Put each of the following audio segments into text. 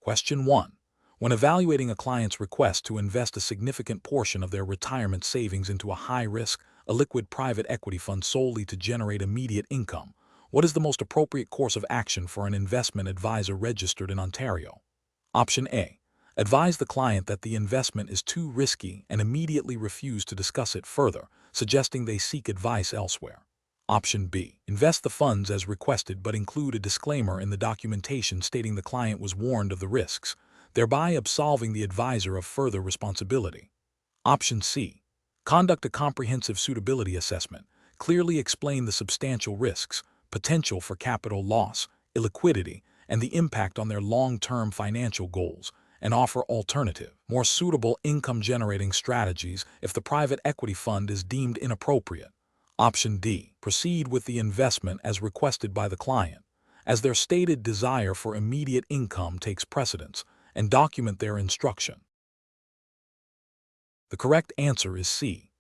Question 1. When evaluating a client's request to invest a significant portion of their retirement savings into a high-risk, illiquid private equity fund solely to generate immediate income, what is the most appropriate course of action for an investment advisor registered in Ontario? Option A. Advise the client that the investment is too risky and immediately refuse to discuss it further, suggesting they seek advice elsewhere. Option B. Invest the funds as requested but include a disclaimer in the documentation stating the client was warned of the risks, thereby absolving the advisor of further responsibility. Option C. Conduct a comprehensive suitability assessment, clearly explain the substantial risks, potential for capital loss, illiquidity, and the impact on their long-term financial goals, and offer alternative, more suitable income-generating strategies if the private equity fund is deemed inappropriate. Option D. Proceed with the investment as requested by the client, as their stated desire for immediate income takes precedence, and document their instruction. The correct answer is C.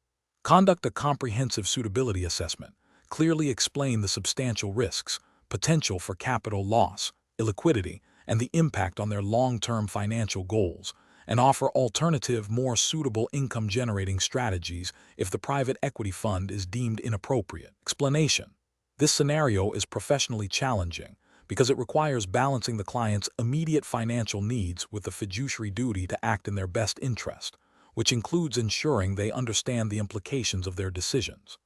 Conduct a comprehensive suitability assessment, clearly explain the substantial risks, potential for capital loss, illiquidity, and the impact on their long-term financial goals, and offer alternative, more suitable income-generating strategies if the private equity fund is deemed inappropriate. Explanation. This scenario is professionally challenging because it requires balancing the client's immediate financial needs with the fiduciary duty to act in their best interest, which includes ensuring they understand the implications of their decisions.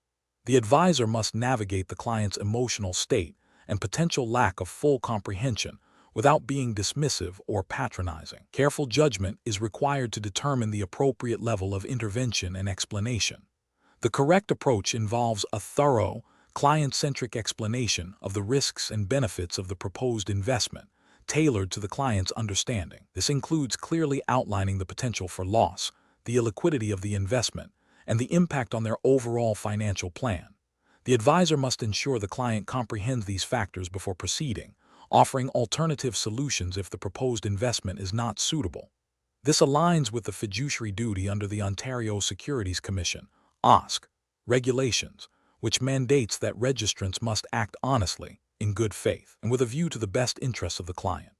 The advisor must navigate the client's emotional state and potential lack of full comprehension without being dismissive or patronizing. Careful judgment is required to determine the appropriate level of intervention and explanation. The correct approach involves a thorough, client-centric explanation of the risks and benefits of the proposed investment, tailored to the client's understanding. This includes clearly outlining the potential for loss, the illiquidity of the investment, and the impact on their overall financial plan. The advisor must ensure the client comprehends these factors before proceeding, offering alternative solutions if the proposed investment is not suitable. This aligns with the fiduciary duty under the Ontario Securities Commission (OSC) regulations, which mandates that registrants must act honestly, in good faith, and with a view to the best interests of the client.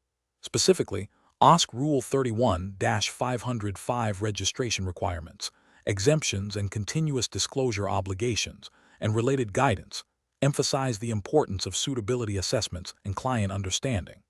Specifically, OSC Rule 31-505 registration requirements, exemptions and continuous disclosure obligations, and related guidance emphasize the importance of suitability assessments and client understanding.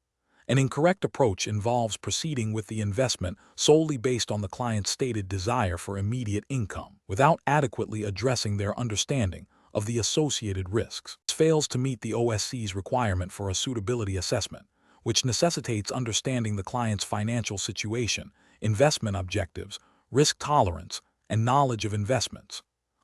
An incorrect approach involves proceeding with the investment solely based on the client's stated desire for immediate income, without adequately addressing their understanding of the associated risks. This fails to meet the OSC's requirement for a suitability assessment, which necessitates understanding the client's financial situation, investment objectives, risk tolerance, and knowledge of investments.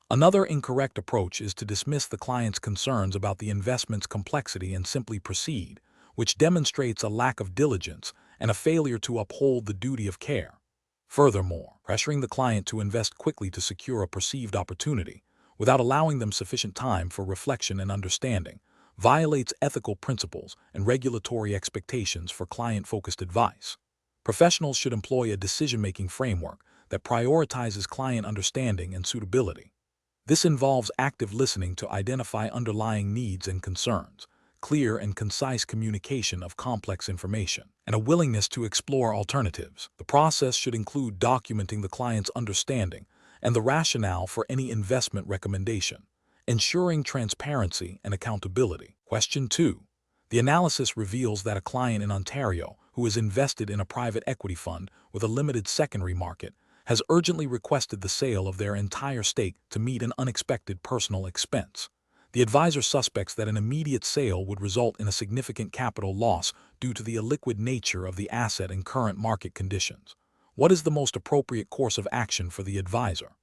Another incorrect approach is to dismiss the client's concerns about the investment's complexity and simply proceed, which demonstrates a lack of diligence and a failure to uphold the duty of care. Furthermore, pressuring the client to invest quickly to secure a perceived opportunity, without allowing them sufficient time for reflection and understanding, violates ethical principles and regulatory expectations for client-focused advice. Professionals should employ a decision-making framework that prioritizes client understanding and suitability. This involves active listening to identify underlying needs and concerns, clear and concise communication of complex information, and a willingness to explore alternatives. The process should include documenting the client's understanding and the rationale for any investment recommendation, ensuring transparency and accountability. Question 2. The analysis reveals that a client in Ontario who is invested in a private equity fund with a limited secondary market has urgently requested the sale of their entire stake to meet an unexpected personal expense. The advisor suspects that an immediate sale would result in a significant capital loss due to the illiquid nature of the asset and current market conditions. What is the most appropriate course of action for the advisor?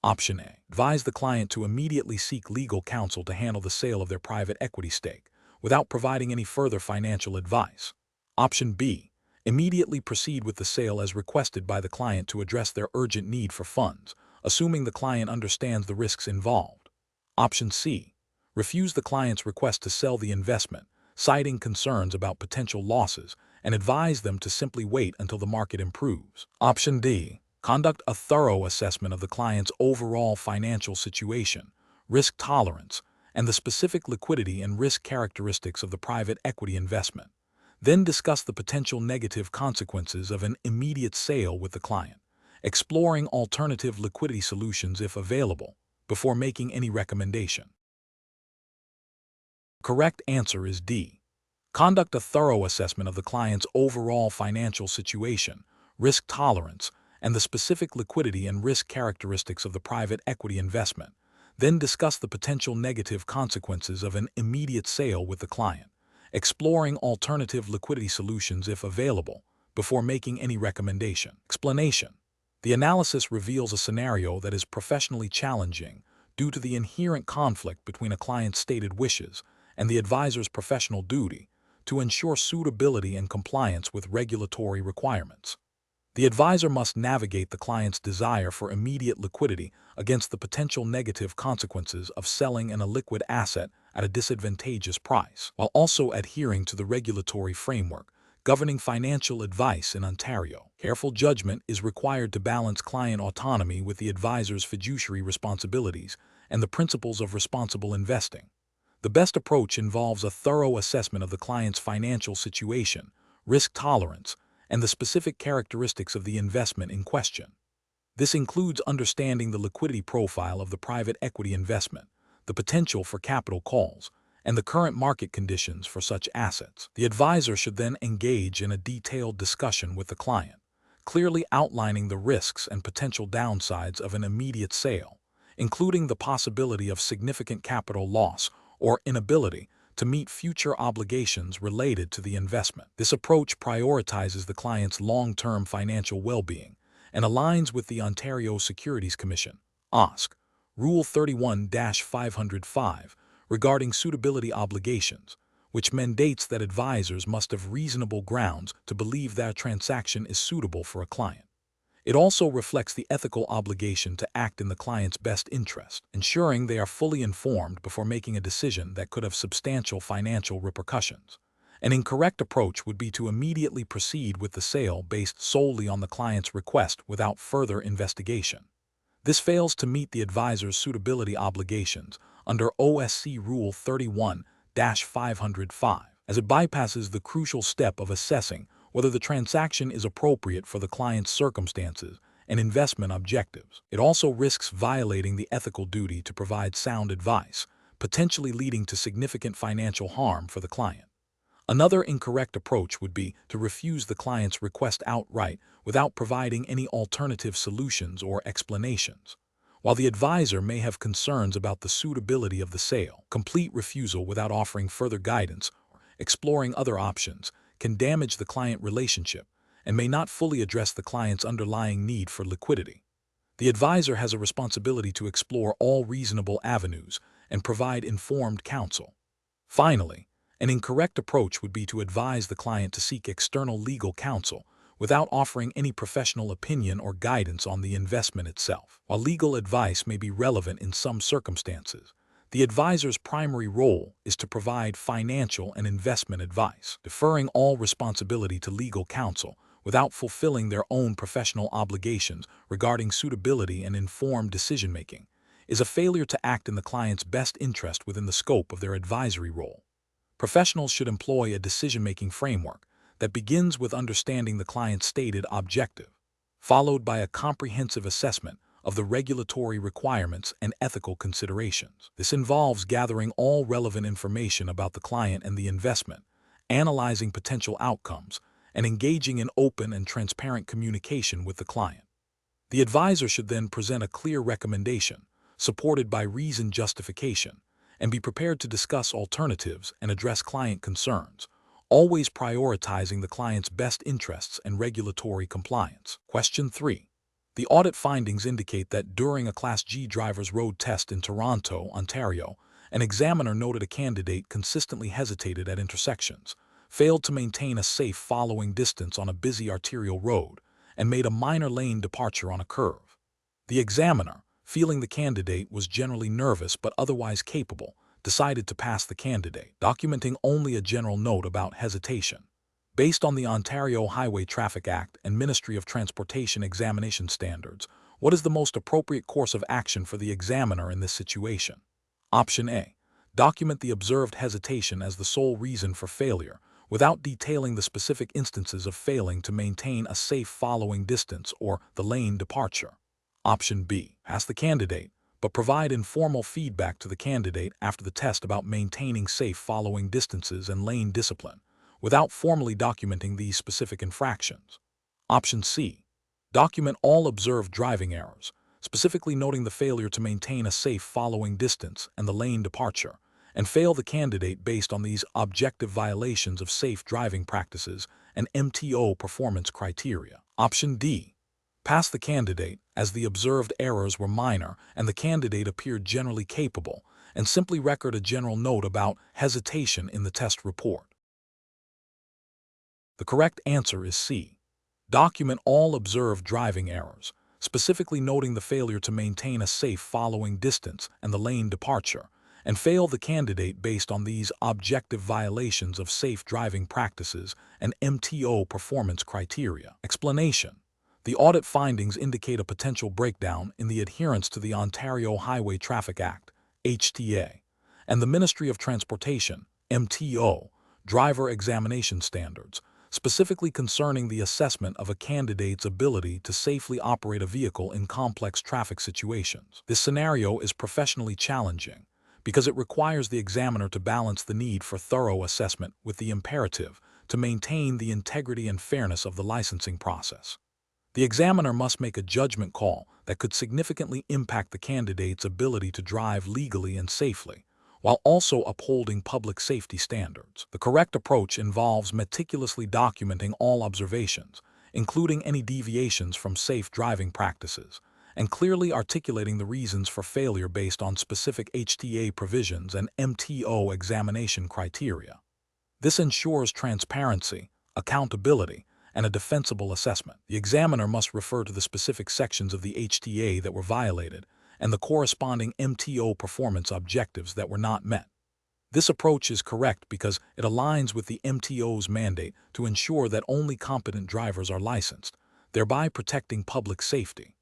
Option A. Advise the client to immediately seek legal counsel to handle the sale of their private equity stake, without providing any further financial advice. Option B. Immediately proceed with the sale as requested by the client to address their urgent need for funds, assuming the client understands the risks involved. Option C. Refuse the client's request to sell the investment, citing concerns about potential losses, and advise them to simply wait until the market improves. Option D. Conduct a thorough assessment of the client's overall financial situation, risk tolerance, and the specific liquidity and risk characteristics of the private equity investment. Then discuss the potential negative consequences of an immediate sale with the client, exploring alternative liquidity solutions if available, before making any recommendation. Correct answer is D. Conduct a thorough assessment of the client's overall financial situation, risk tolerance, and the specific liquidity and risk characteristics of the private equity investment. Then discuss the potential negative consequences of an immediate sale with the client, exploring alternative liquidity solutions if available, before making any recommendation. Explanation. The analysis reveals a scenario that is professionally challenging due to the inherent conflict between a client's stated wishes and the advisor's professional duty to ensure suitability and compliance with regulatory requirements. The advisor must navigate the client's desire for immediate liquidity against the potential negative consequences of selling an illiquid asset at a disadvantageous price, while also adhering to the regulatory framework governing financial advice in Ontario. Careful judgment is required to balance client autonomy with the advisor's fiduciary responsibilities and the principles of responsible investing. The best approach involves a thorough assessment of the client's financial situation, risk tolerance, and the specific characteristics of the investment in question. This includes understanding the liquidity profile of the private equity investment, the potential for capital calls, and the current market conditions for such assets. The advisor should then engage in a detailed discussion with the client, clearly outlining the risks and potential downsides of an immediate sale, including the possibility of significant capital loss or inability to meet future obligations related to the investment. This approach prioritizes the client's long-term financial well-being and aligns with the Ontario Securities Commission (OSC) Rule 31-505 regarding suitability obligations, which mandates that advisors must have reasonable grounds to believe that a transaction is suitable for a client. It also reflects the ethical obligation to act in the client's best interest, ensuring they are fully informed before making a decision that could have substantial financial repercussions. An incorrect approach would be to immediately proceed with the sale based solely on the client's request without further investigation. This fails to meet the advisor's suitability obligations under OSC Rule 31-505, as it bypasses the crucial step of assessing whether the transaction is appropriate for the client's circumstances and investment objectives. It also risks violating the ethical duty to provide sound advice, potentially leading to significant financial harm for the client. Another incorrect approach would be to refuse the client's request outright without providing any alternative solutions or explanations. While the advisor may have concerns about the suitability of the sale, complete refusal without offering further guidance or exploring other options can damage the client relationship and may not fully address the client's underlying need for liquidity. The advisor has a responsibility to explore all reasonable avenues and provide informed counsel. Finally, an incorrect approach would be to advise the client to seek external legal counsel without offering any professional opinion or guidance on the investment itself. While legal advice may be relevant in some circumstances, the advisor's primary role is to provide financial and investment advice. Deferring all responsibility to legal counsel without fulfilling their own professional obligations regarding suitability and informed decision-making is a failure to act in the client's best interest within the scope of their advisory role. Professionals should employ a decision-making framework that begins with understanding the client's stated objective, followed by a comprehensive assessment of the regulatory requirements and ethical considerations. This involves gathering all relevant information about the client and the investment, analyzing potential outcomes, and engaging in open and transparent communication with the client. The advisor should then present a clear recommendation, supported by reasoned justification, and be prepared to discuss alternatives and address client concerns, always prioritizing the client's best interests and regulatory compliance. Question 3. The audit findings indicate that during a Class G driver's road test in Toronto, Ontario, an examiner noted a candidate consistently hesitated at intersections, failed to maintain a safe following distance on a busy arterial road, and made a minor lane departure on a curve. The examiner, feeling the candidate was generally nervous but otherwise capable, decided to pass the candidate, documenting only a general note about hesitation. Based on the Ontario Highway Traffic Act and Ministry of Transportation examination standards, what is the most appropriate course of action for the examiner in this situation? Option A. Document the observed hesitation as the sole reason for failure, without detailing the specific instances of failing to maintain a safe following distance or the lane departure. Option B. Ask the candidate, but provide informal feedback to the candidate after the test about maintaining safe following distances and lane discipline, without formally documenting these specific infractions. Option C. Document all observed driving errors, specifically noting the failure to maintain a safe following distance and the lane departure, and fail the candidate based on these objective violations of safe driving practices and MTO performance criteria. Option D. Pass the candidate, as the observed errors were minor and the candidate appeared generally capable, and simply record a general note about hesitation in the test report. The correct answer is C. Document all observed driving errors, specifically noting the failure to maintain a safe following distance and the lane departure, and fail the candidate based on these objective violations of safe driving practices and MTO performance criteria. Explanation. The audit findings indicate a potential breakdown in the adherence to the Ontario Highway Traffic Act, HTA, and the Ministry of Transportation, MTO, driver examination standards, specifically concerning the assessment of a candidate's ability to safely operate a vehicle in complex traffic situations. This scenario is professionally challenging because it requires the examiner to balance the need for thorough assessment with the imperative to maintain the integrity and fairness of the licensing process. The examiner must make a judgment call that could significantly impact the candidate's ability to drive legally and safely, while also upholding public safety standards. The correct approach involves meticulously documenting all observations, including any deviations from safe driving practices, and clearly articulating the reasons for failure based on specific HTA provisions and MTO examination criteria. This ensures transparency, accountability, and a defensible assessment. The examiner must refer to the specific sections of the HTA that were violated and the corresponding MTO performance objectives that were not met. This approach is correct because it aligns with the MTO's mandate to ensure that only competent drivers are licensed, thereby protecting public safety.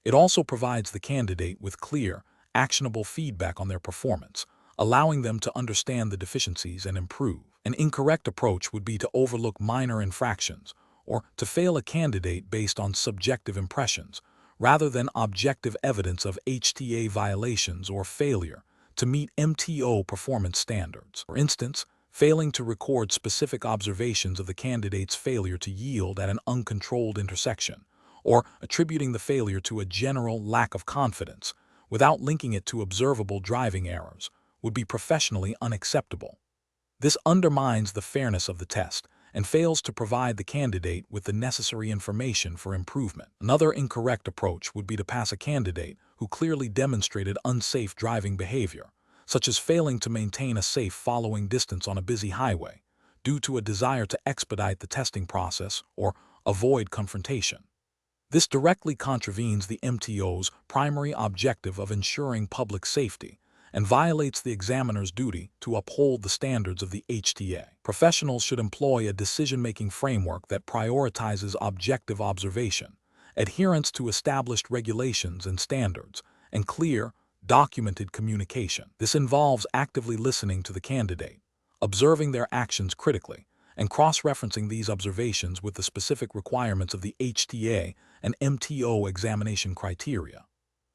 It also provides the candidate with clear, actionable feedback on their performance, allowing them to understand the deficiencies and improve. An incorrect approach would be to overlook minor infractions or to fail a candidate based on subjective impressions, rather than objective evidence of HTA violations or failure to meet MTO performance standards. For instance, failing to record specific observations of the candidate's failure to yield at an uncontrolled intersection, or attributing the failure to a general lack of confidence without linking it to observable driving errors, would be professionally unacceptable. This undermines the fairness of the test and fails to provide the candidate with the necessary information for improvement. Another incorrect approach would be to pass a candidate who clearly demonstrated unsafe driving behavior, such as failing to maintain a safe following distance on a busy highway, due to a desire to expedite the testing process or avoid confrontation. This directly contravenes the MTO's primary objective of ensuring public safety and violates the examiner's duty to uphold the standards of the HTA. Professionals should employ a decision-making framework that prioritizes objective observation, adherence to established regulations and standards, and clear, documented communication. This involves actively listening to the candidate, observing their actions critically, and cross-referencing these observations with the specific requirements of the HTA and MTO examination criteria.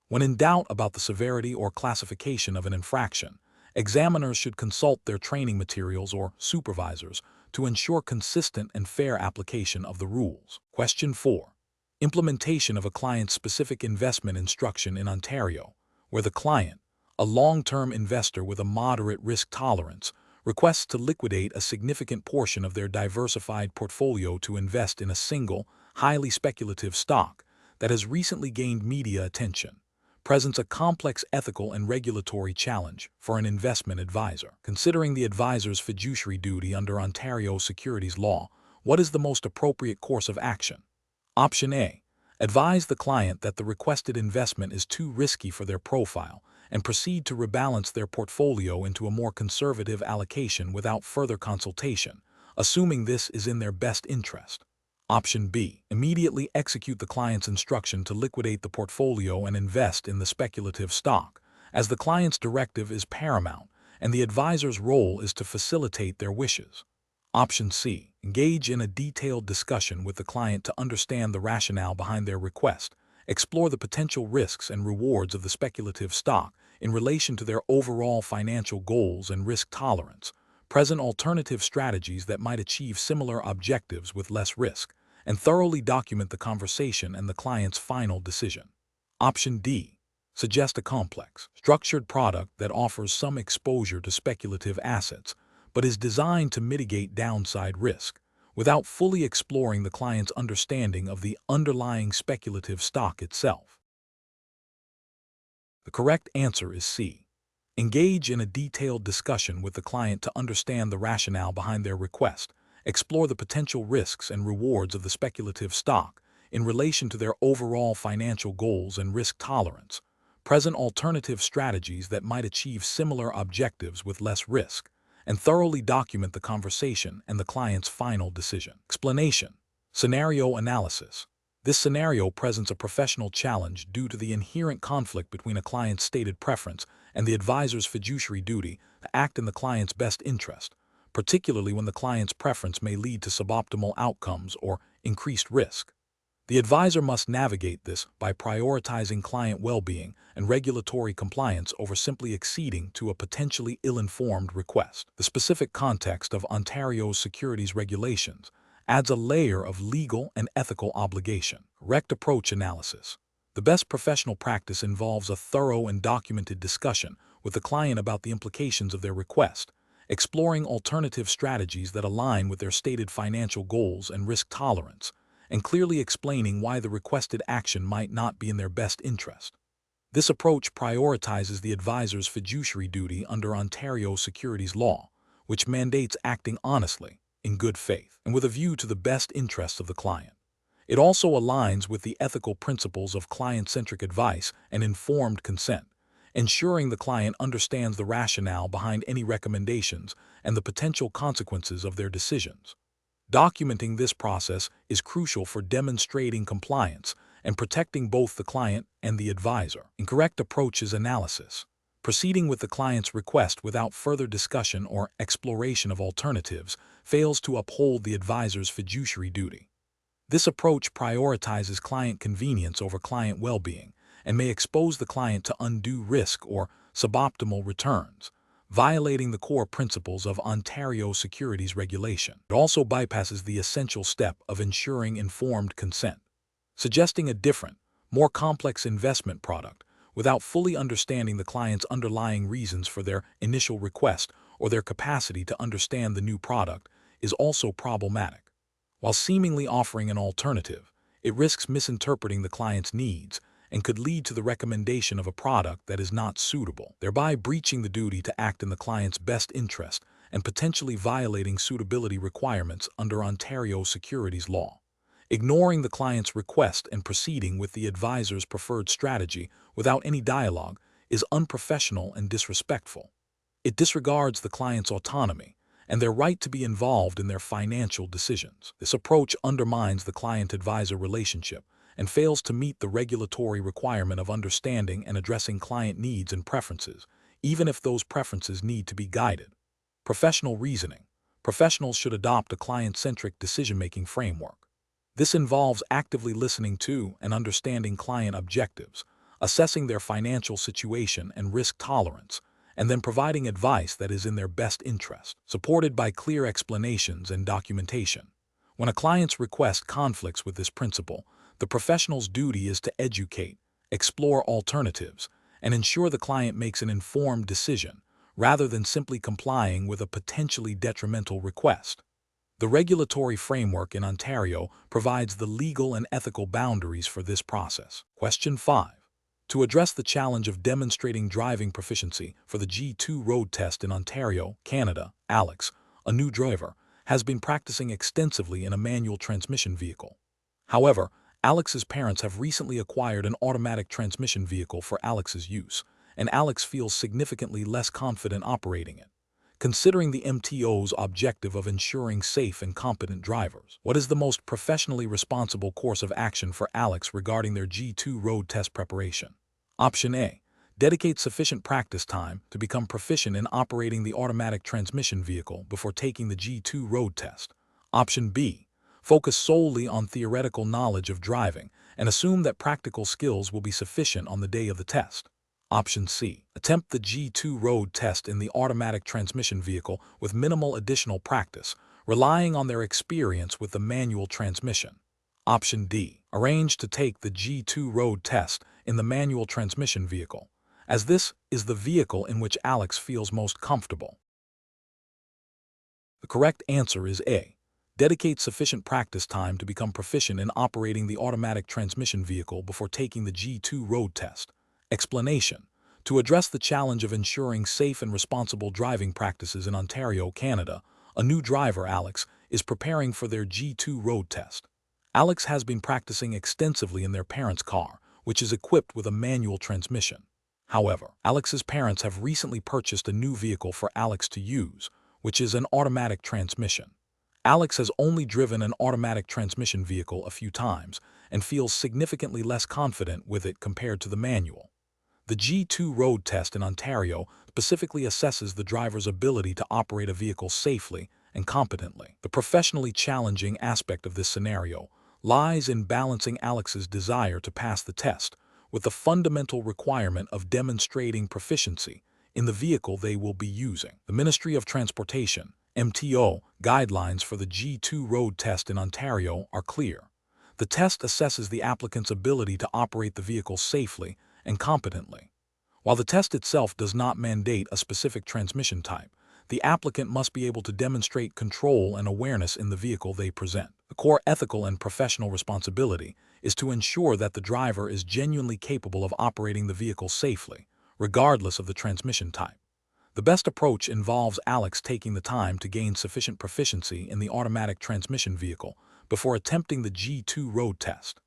When in doubt about the severity or classification of an infraction, examiners should consult their training materials or supervisors to ensure consistent and fair application of the rules. Question 4. Implementation of a client's specific investment instruction in Ontario, where the client, a long-term investor with a moderate risk tolerance, requests to liquidate a significant portion of their diversified portfolio to invest in a single, highly speculative stock that has recently gained media attention, presents a complex ethical and regulatory challenge for an investment advisor. Considering the advisor's fiduciary duty under Ontario securities law, what is the most appropriate course of action? Option A. Advise the client that the requested investment is too risky for their profile and proceed to rebalance their portfolio into a more conservative allocation without further consultation, assuming this is in their best interest. Option B. Immediately execute the client's instruction to liquidate the portfolio and invest in the speculative stock, as the client's directive is paramount and the advisor's role is to facilitate their wishes. Option C. Engage in a detailed discussion with the client to understand the rationale behind their request. Explore the potential risks and rewards of the speculative stock in relation to their overall financial goals and risk tolerance. Present alternative strategies that might achieve similar objectives with less risk, and thoroughly document the conversation and the client's final decision. Option D. Suggest a complex, structured product that offers some exposure to speculative assets, but is designed to mitigate downside risk, without fully exploring the client's understanding of the underlying speculative stock itself. The correct answer is C. Engage in a detailed discussion with the client to understand the rationale behind their request. Explore the potential risks and rewards of the speculative stock in relation to their overall financial goals and risk tolerance. Present alternative strategies that might achieve similar objectives with less risk, and thoroughly document the conversation and the client's final decision. Explanation. Scenario analysis. This scenario presents a professional challenge due to the inherent conflict between a client's stated preference and the advisor's fiduciary duty to act in the client's best interest, particularly when the client's preference may lead to suboptimal outcomes or increased risk. The advisor must navigate this by prioritizing client well-being and regulatory compliance over simply acceding to a potentially ill-informed request. The specific context of Ontario's securities regulations adds a layer of legal and ethical obligation. Correct approach analysis. The best professional practice involves a thorough and documented discussion with the client about the implications of their request, exploring alternative strategies that align with their stated financial goals and risk tolerance, and clearly explaining why the requested action might not be in their best interest. This approach prioritizes the advisor's fiduciary duty under Ontario securities law, which mandates acting honestly, in good faith, and with a view to the best interests of the client. It also aligns with the ethical principles of client-centric advice and informed consent, ensuring the client understands the rationale behind any recommendations and the potential consequences of their decisions. Documenting this process is crucial for demonstrating compliance and protecting both the client and the advisor. Incorrect approach is analysis. Proceeding with the client's request without further discussion or exploration of alternatives fails to uphold the advisor's fiduciary duty. This approach prioritizes client convenience over client well-being and may expose the client to undue risk or suboptimal returns, violating the core principles of Ontario securities regulation. It also bypasses the essential step of ensuring informed consent, suggesting a different, more complex investment product without fully understanding the client's underlying reasons for their initial request or their capacity to understand the new product is also problematic. While seemingly offering an alternative, it risks misinterpreting the client's needs and could lead to the recommendation of a product that is not suitable, thereby breaching the duty to act in the client's best interest and potentially violating suitability requirements under Ontario securities law. Ignoring the client's request and proceeding with the advisor's preferred strategy without any dialogue is unprofessional and disrespectful. It disregards the client's autonomy and their right to be involved in their financial decisions. This approach undermines the client-advisor relationship and fails to meet the regulatory requirement of understanding and addressing client needs and preferences, even if those preferences need to be guided. Professional reasoning. Professionals should adopt a client-centric decision-making framework. This involves actively listening to and understanding client objectives, assessing their financial situation and risk tolerance, and then providing advice that is in their best interest, supported by clear explanations and documentation. When a client's request conflicts with this principle, the professional's duty is to educate, explore alternatives, and ensure the client makes an informed decision, rather than simply complying with a potentially detrimental request. The regulatory framework in Ontario provides the legal and ethical boundaries for this process. Question 5. To address the challenge of demonstrating driving proficiency for the G2 road test in Ontario, Canada, Alex, a new driver, has been practicing extensively in a manual transmission vehicle. However, Alex's parents have recently acquired an automatic transmission vehicle for Alex's use, and Alex feels significantly less confident operating it. Considering the MTO's objective of ensuring safe and competent drivers, what is the most professionally responsible course of action for Alex regarding their G2 road test preparation? Option A. Dedicate sufficient practice time to become proficient in operating the automatic transmission vehicle before taking the G2 road test. Option B. Focus solely on theoretical knowledge of driving and assume that practical skills will be sufficient on the day of the test. Option C. Attempt the G2 road test in the automatic transmission vehicle with minimal additional practice, relying on their experience with the manual transmission. Option D. Arrange to take the G2 road test in the manual transmission vehicle, as this is the vehicle in which Alex feels most comfortable. The correct answer is A. Dedicate sufficient practice time to become proficient in operating the automatic transmission vehicle before taking the G2 road test. Explanation: to address the challenge of ensuring safe and responsible driving practices in Ontario, Canada, a new driver, Alex, is preparing for their G2 road test. Alex has been practicing extensively in their parents' car, which is equipped with a manual transmission. However, Alex's parents have recently purchased a new vehicle for Alex to use, which is an automatic transmission. Alex has only driven an automatic transmission vehicle a few times and feels significantly less confident with it compared to the manual. The G2 road test in Ontario specifically assesses the driver's ability to operate a vehicle safely and competently. The professionally challenging aspect of this scenario lies in balancing Alex's desire to pass the test with the fundamental requirement of demonstrating proficiency in the vehicle they will be using. The Ministry of Transportation, MTO, guidelines for the G2 road test in Ontario are clear. The test assesses the applicant's ability to operate the vehicle safely and competently. While the test itself does not mandate a specific transmission type, the applicant must be able to demonstrate control and awareness in the vehicle they present. The core ethical and professional responsibility is to ensure that the driver is genuinely capable of operating the vehicle safely, regardless of the transmission type. The best approach involves Alex taking the time to gain sufficient proficiency in the automatic transmission vehicle before attempting the G2 road test.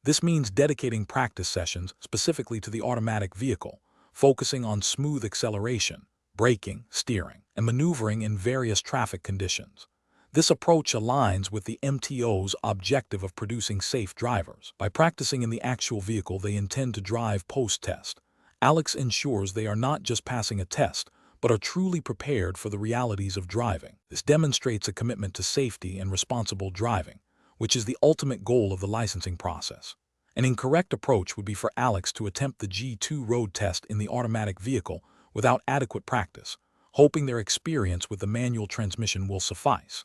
This means dedicating practice sessions specifically to the automatic vehicle, focusing on smooth acceleration, braking, steering, and maneuvering in various traffic conditions. This approach aligns with the MTO's objective of producing safe drivers. By practicing in the actual vehicle they intend to drive post-test, Alex ensures they are not just passing a test, but are truly prepared for the realities of driving. This demonstrates a commitment to safety and responsible driving, which is the ultimate goal of the licensing process. An incorrect approach would be for Alex to attempt the G2 road test in the automatic vehicle without adequate practice, hoping their experience with the manual transmission will suffice.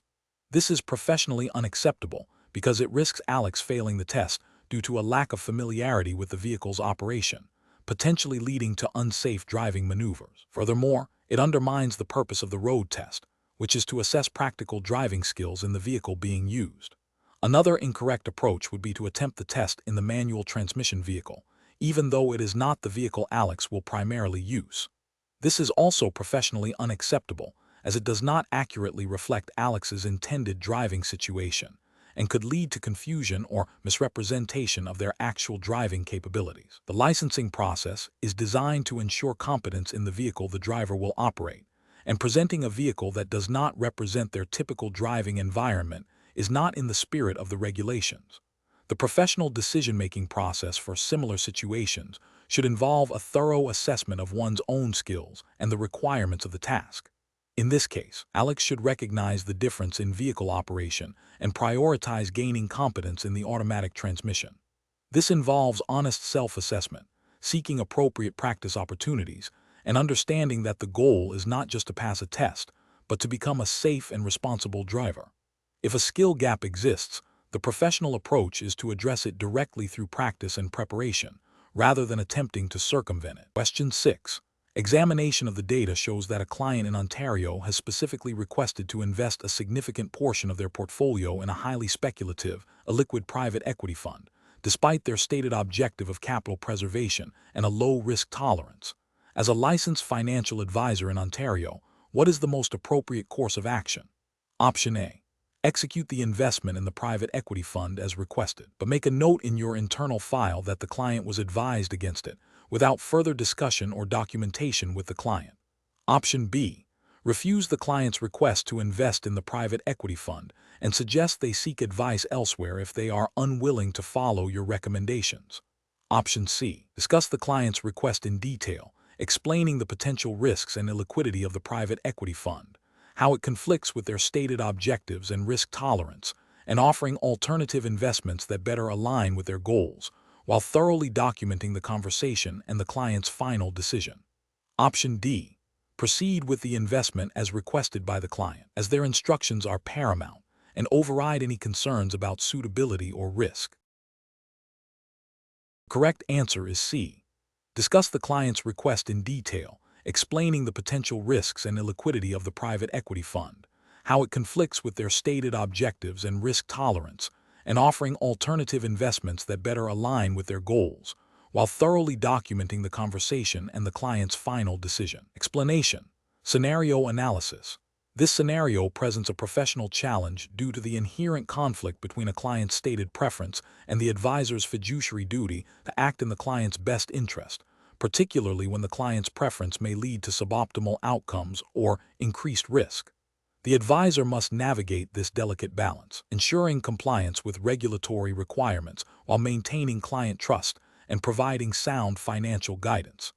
This is professionally unacceptable because it risks Alex failing the test due to a lack of familiarity with the vehicle's operation, potentially leading to unsafe driving maneuvers. Furthermore, it undermines the purpose of the road test, which is to assess practical driving skills in the vehicle being used. Another incorrect approach would be to attempt the test in the manual transmission vehicle, even though it is not the vehicle Alex will primarily use. This is also professionally unacceptable, as it does not accurately reflect Alex's intended driving situation and could lead to confusion or misrepresentation of their actual driving capabilities. The licensing process is designed to ensure competence in the vehicle the driver will operate, and presenting a vehicle that does not represent their typical driving environment is not in the spirit of the regulations. The professional decision-making process for similar situations should involve a thorough assessment of one's own skills and the requirements of the task. In this case, Alex should recognize the difference in vehicle operation and prioritize gaining competence in the automatic transmission. This involves honest self-assessment, seeking appropriate practice opportunities, and understanding that the goal is not just to pass a test, but to become a safe and responsible driver. If a skill gap exists, the professional approach is to address it directly through practice and preparation, rather than attempting to circumvent it. Question 6. Examination of the data shows that a client in Ontario has specifically requested to invest a significant portion of their portfolio in a highly speculative, illiquid private equity fund, despite their stated objective of capital preservation and a low risk tolerance. As a licensed financial advisor in Ontario, what is the most appropriate course of action? Option A. Execute the investment in the private equity fund as requested, but make a note in your internal file that the client was advised against it, without further discussion or documentation with the client. Option B. Refuse the client's request to invest in the private equity fund and suggest they seek advice elsewhere if they are unwilling to follow your recommendations. Option C. Discuss the client's request in detail, explaining the potential risks and illiquidity of the private equity fund, how it conflicts with their stated objectives and risk tolerance, and offering alternative investments that better align with their goals, while thoroughly documenting the conversation and the client's final decision. Option D. Proceed with the investment as requested by the client, as their instructions are paramount, and override any concerns about suitability or risk. Correct answer is C. Discuss the client's request in detail, explaining the potential risks and illiquidity of the private equity fund, how it conflicts with their stated objectives and risk tolerance, and offering alternative investments that better align with their goals, while thoroughly documenting the conversation and the client's final decision. Explanation. Scenario analysis. This scenario presents a professional challenge due to the inherent conflict between a client's stated preference and the advisor's fiduciary duty to act in the client's best interest, particularly when the client's preference may lead to suboptimal outcomes or increased risk. The advisor must navigate this delicate balance, ensuring compliance with regulatory requirements while maintaining client trust and providing sound financial guidance.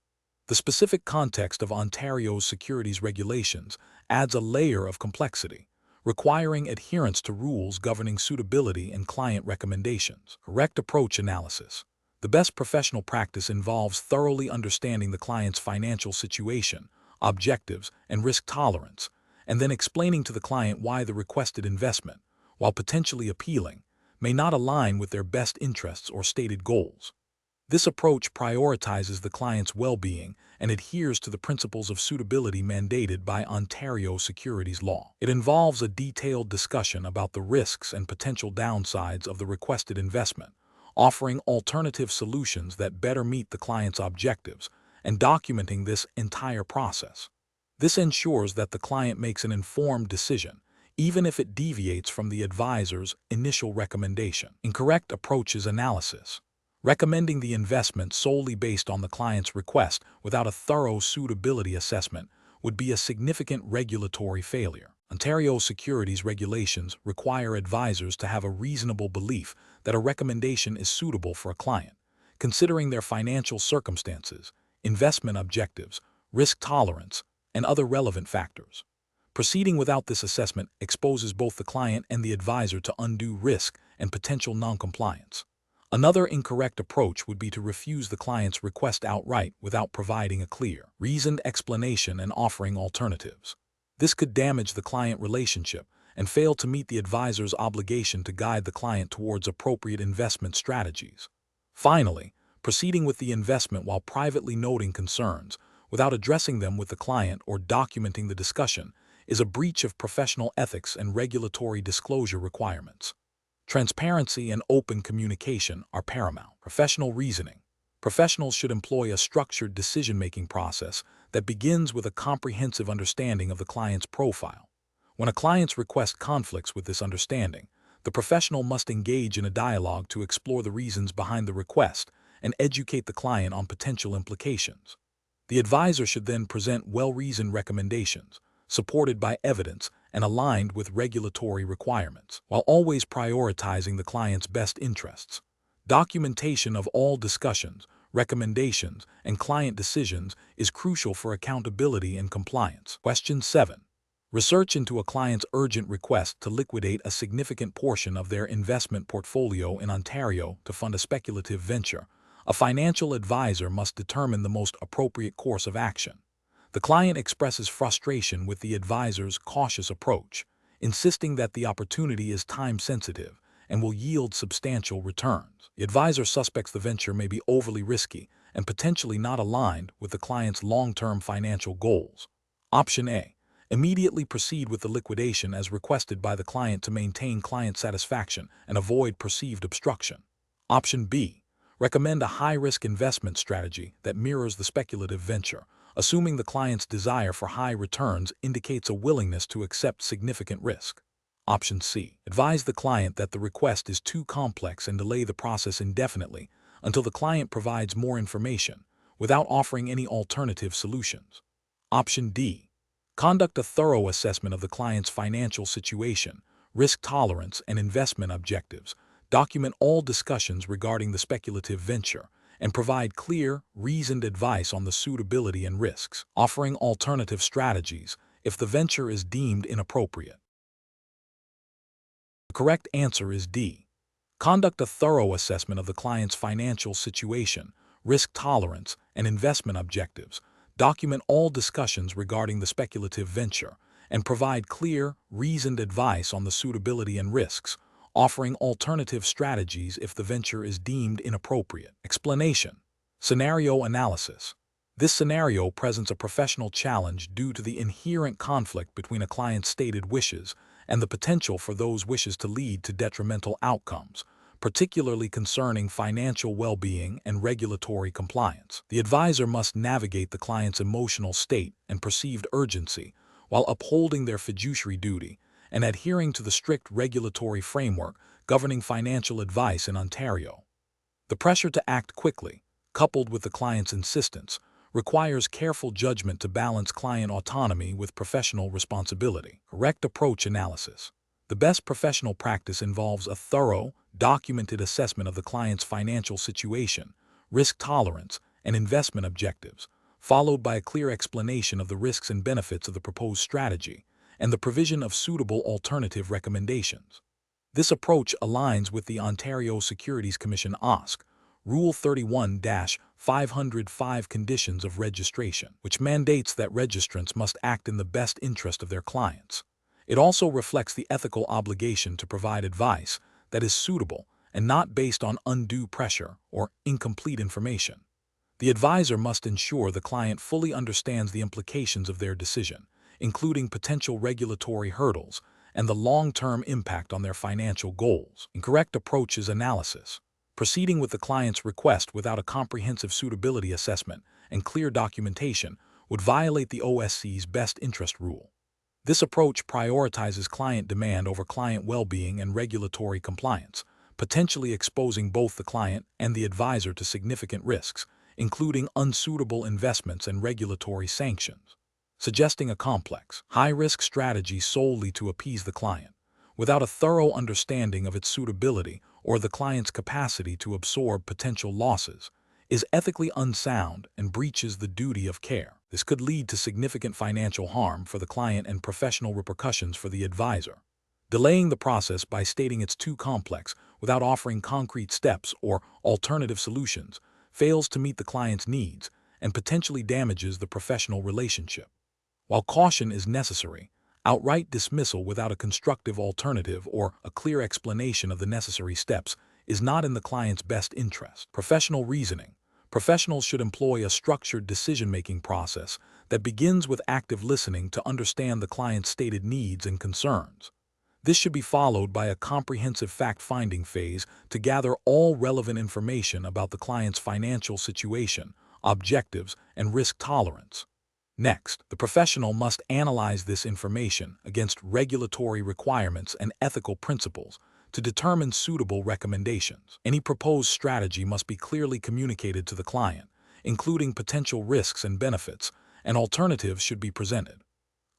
The specific context of Ontario's securities regulations adds a layer of complexity, requiring adherence to rules governing suitability and client recommendations. Correct approach analysis. The best professional practice involves thoroughly understanding the client's financial situation, objectives, and risk tolerance, and then explaining to the client why the requested investment, while potentially appealing, may not align with their best interests or stated goals. This approach prioritizes the client's well-being and adheres to the principles of suitability mandated by Ontario securities law. It involves a detailed discussion about the risks and potential downsides of the requested investment, offering alternative solutions that better meet the client's objectives, and documenting this entire process. This ensures that the client makes an informed decision, even if it deviates from the advisor's initial recommendation. Incorrect approaches analysis. Recommending the investment solely based on the client's request without a thorough suitability assessment would be a significant regulatory failure. Ontario securities regulations require advisors to have a reasonable belief that a recommendation is suitable for a client, considering their financial circumstances, investment objectives, risk tolerance, and other relevant factors. Proceeding without this assessment exposes both the client and the advisor to undue risk and potential noncompliance. Another incorrect approach would be to refuse the client's request outright without providing a clear, reasoned explanation and offering alternatives. This could damage the client relationship and fail to meet the advisor's obligation to guide the client towards appropriate investment strategies. Finally, proceeding with the investment while privately noting concerns, without addressing them with the client or documenting the discussion, is a breach of professional ethics and regulatory disclosure requirements. Transparency and open communication are paramount. Professional reasoning. Professionals should employ a structured decision-making process that begins with a comprehensive understanding of the client's profile. When a client's request conflicts with this understanding, the professional must engage in a dialogue to explore the reasons behind the request and educate the client on potential implications. The advisor should then present well-reasoned recommendations, supported by evidence and aligned with regulatory requirements, while always prioritizing the client's best interests. Documentation of all discussions, recommendations, and client decisions is crucial for accountability and compliance. Question 7. Research into a client's urgent request to liquidate a significant portion of their investment portfolio in Ontario to fund a speculative venture. A financial advisor must determine the most appropriate course of action. The client expresses frustration with the advisor's cautious approach, insisting that the opportunity is time-sensitive and will yield substantial returns. The advisor suspects the venture may be overly risky and potentially not aligned with the client's long-term financial goals. Option A. Immediately proceed with the liquidation as requested by the client to maintain client satisfaction and avoid perceived obstruction. Option B. Recommend a high-risk investment strategy that mirrors the speculative venture, assuming the client's desire for high returns indicates a willingness to accept significant risk. Option C. Advise the client that the request is too complex and delay the process indefinitely until the client provides more information, without offering any alternative solutions. Option D. Conduct a thorough assessment of the client's financial situation, risk tolerance, and investment objectives. Document all discussions regarding the speculative venture and provide clear, reasoned advice on the suitability and risks, offering alternative strategies if the venture is deemed inappropriate. The correct answer is D. Conduct a thorough assessment of the client's financial situation, risk tolerance, and investment objectives. Document all discussions regarding the speculative venture, and provide clear, reasoned advice on the suitability and risks, offering alternative strategies if the venture is deemed inappropriate. Explanation. Scenario analysis. This scenario presents a professional challenge due to the inherent conflict between a client's stated wishes and the potential for those wishes to lead to detrimental outcomes, particularly concerning financial well-being and regulatory compliance. The advisor must navigate the client's emotional state and perceived urgency while upholding their fiduciary duty and adhering to the strict regulatory framework governing financial advice in Ontario. The pressure to act quickly, coupled with the client's insistence, requires careful judgment to balance client autonomy with professional responsibility. Correct approach analysis. The best professional practice involves a thorough, documented assessment of the client's financial situation, risk tolerance, and investment objectives, followed by a clear explanation of the risks and benefits of the proposed strategy and the provision of suitable alternative recommendations. This approach aligns with the Ontario Securities Commission OSC Rule 31-505 Conditions of Registration, which mandates that registrants must act in the best interest of their clients. It also reflects the ethical obligation to provide advice that is suitable and not based on undue pressure or incomplete information. The advisor must ensure the client fully understands the implications of their decision, including potential regulatory hurdles and the long-term impact on their financial goals. Incorrect approach is analysis. Proceeding with the client's request without a comprehensive suitability assessment and clear documentation would violate the OSC's best interest rule. This approach prioritizes client demand over client well-being and regulatory compliance, potentially exposing both the client and the advisor to significant risks, including unsuitable investments and regulatory sanctions. Suggesting a complex, high-risk strategy solely to appease the client, without a thorough understanding of its suitability or the client's capacity to absorb potential losses, is ethically unsound and breaches the duty of care. This could lead to significant financial harm for the client and professional repercussions for the advisor. Delaying the process by stating it's too complex without offering concrete steps or alternative solutions fails to meet the client's needs and potentially damages the professional relationship. While caution is necessary, outright dismissal without a constructive alternative or a clear explanation of the necessary steps is not in the client's best interest. Professional reasoning. Professionals should employ a structured decision-making process that begins with active listening to understand the client's stated needs and concerns. This should be followed by a comprehensive fact-finding phase to gather all relevant information about the client's financial situation, objectives, and risk tolerance. Next, the professional must analyze this information against regulatory requirements and ethical principles to determine suitable recommendations. Any proposed strategy must be clearly communicated to the client, including potential risks and benefits, and alternatives should be presented.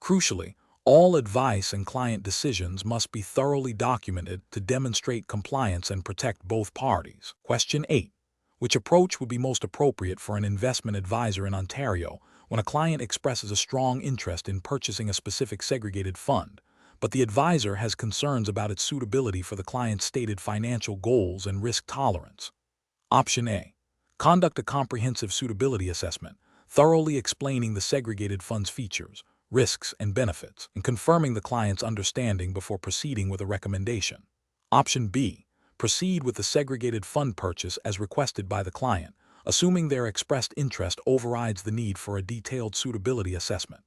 Crucially, all advice and client decisions must be thoroughly documented to demonstrate compliance and protect both parties. Question 8. Which approach would be most appropriate for an investment advisor in Ontario when a client expresses a strong interest in purchasing a specific segregated fund, but the advisor has concerns about its suitability for the client's stated financial goals and risk tolerance? Option A. Conduct a comprehensive suitability assessment, thoroughly explaining the segregated fund's features, risks, and benefits, and confirming the client's understanding before proceeding with a recommendation. Option B. Proceed with the segregated fund purchase as requested by the client, assuming their expressed interest overrides the need for a detailed suitability assessment.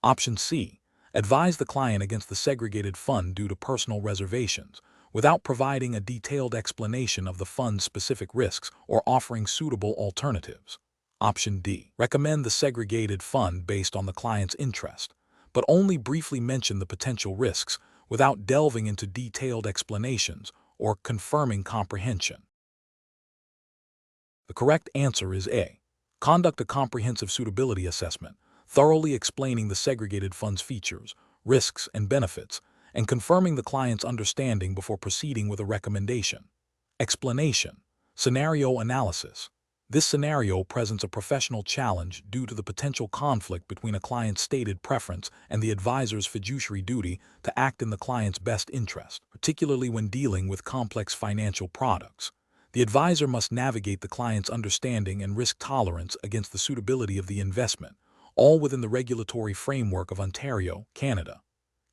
Option C. Advise the client against the segregated fund due to personal reservations, without providing a detailed explanation of the fund's specific risks or offering suitable alternatives. Option D. Recommend the segregated fund based on the client's interest, but only briefly mention the potential risks without delving into detailed explanations or confirming comprehension. The correct answer is A. Conduct a comprehensive suitability assessment, thoroughly explaining the segregated fund's features, risks, and benefits, and confirming the client's understanding before proceeding with a recommendation. Explanation. Scenario analysis. This scenario presents a professional challenge due to the potential conflict between a client's stated preference and the advisor's fiduciary duty to act in the client's best interest, particularly when dealing with complex financial products. The advisor must navigate the client's understanding and risk tolerance against the suitability of the investment, all within the regulatory framework of Ontario, Canada.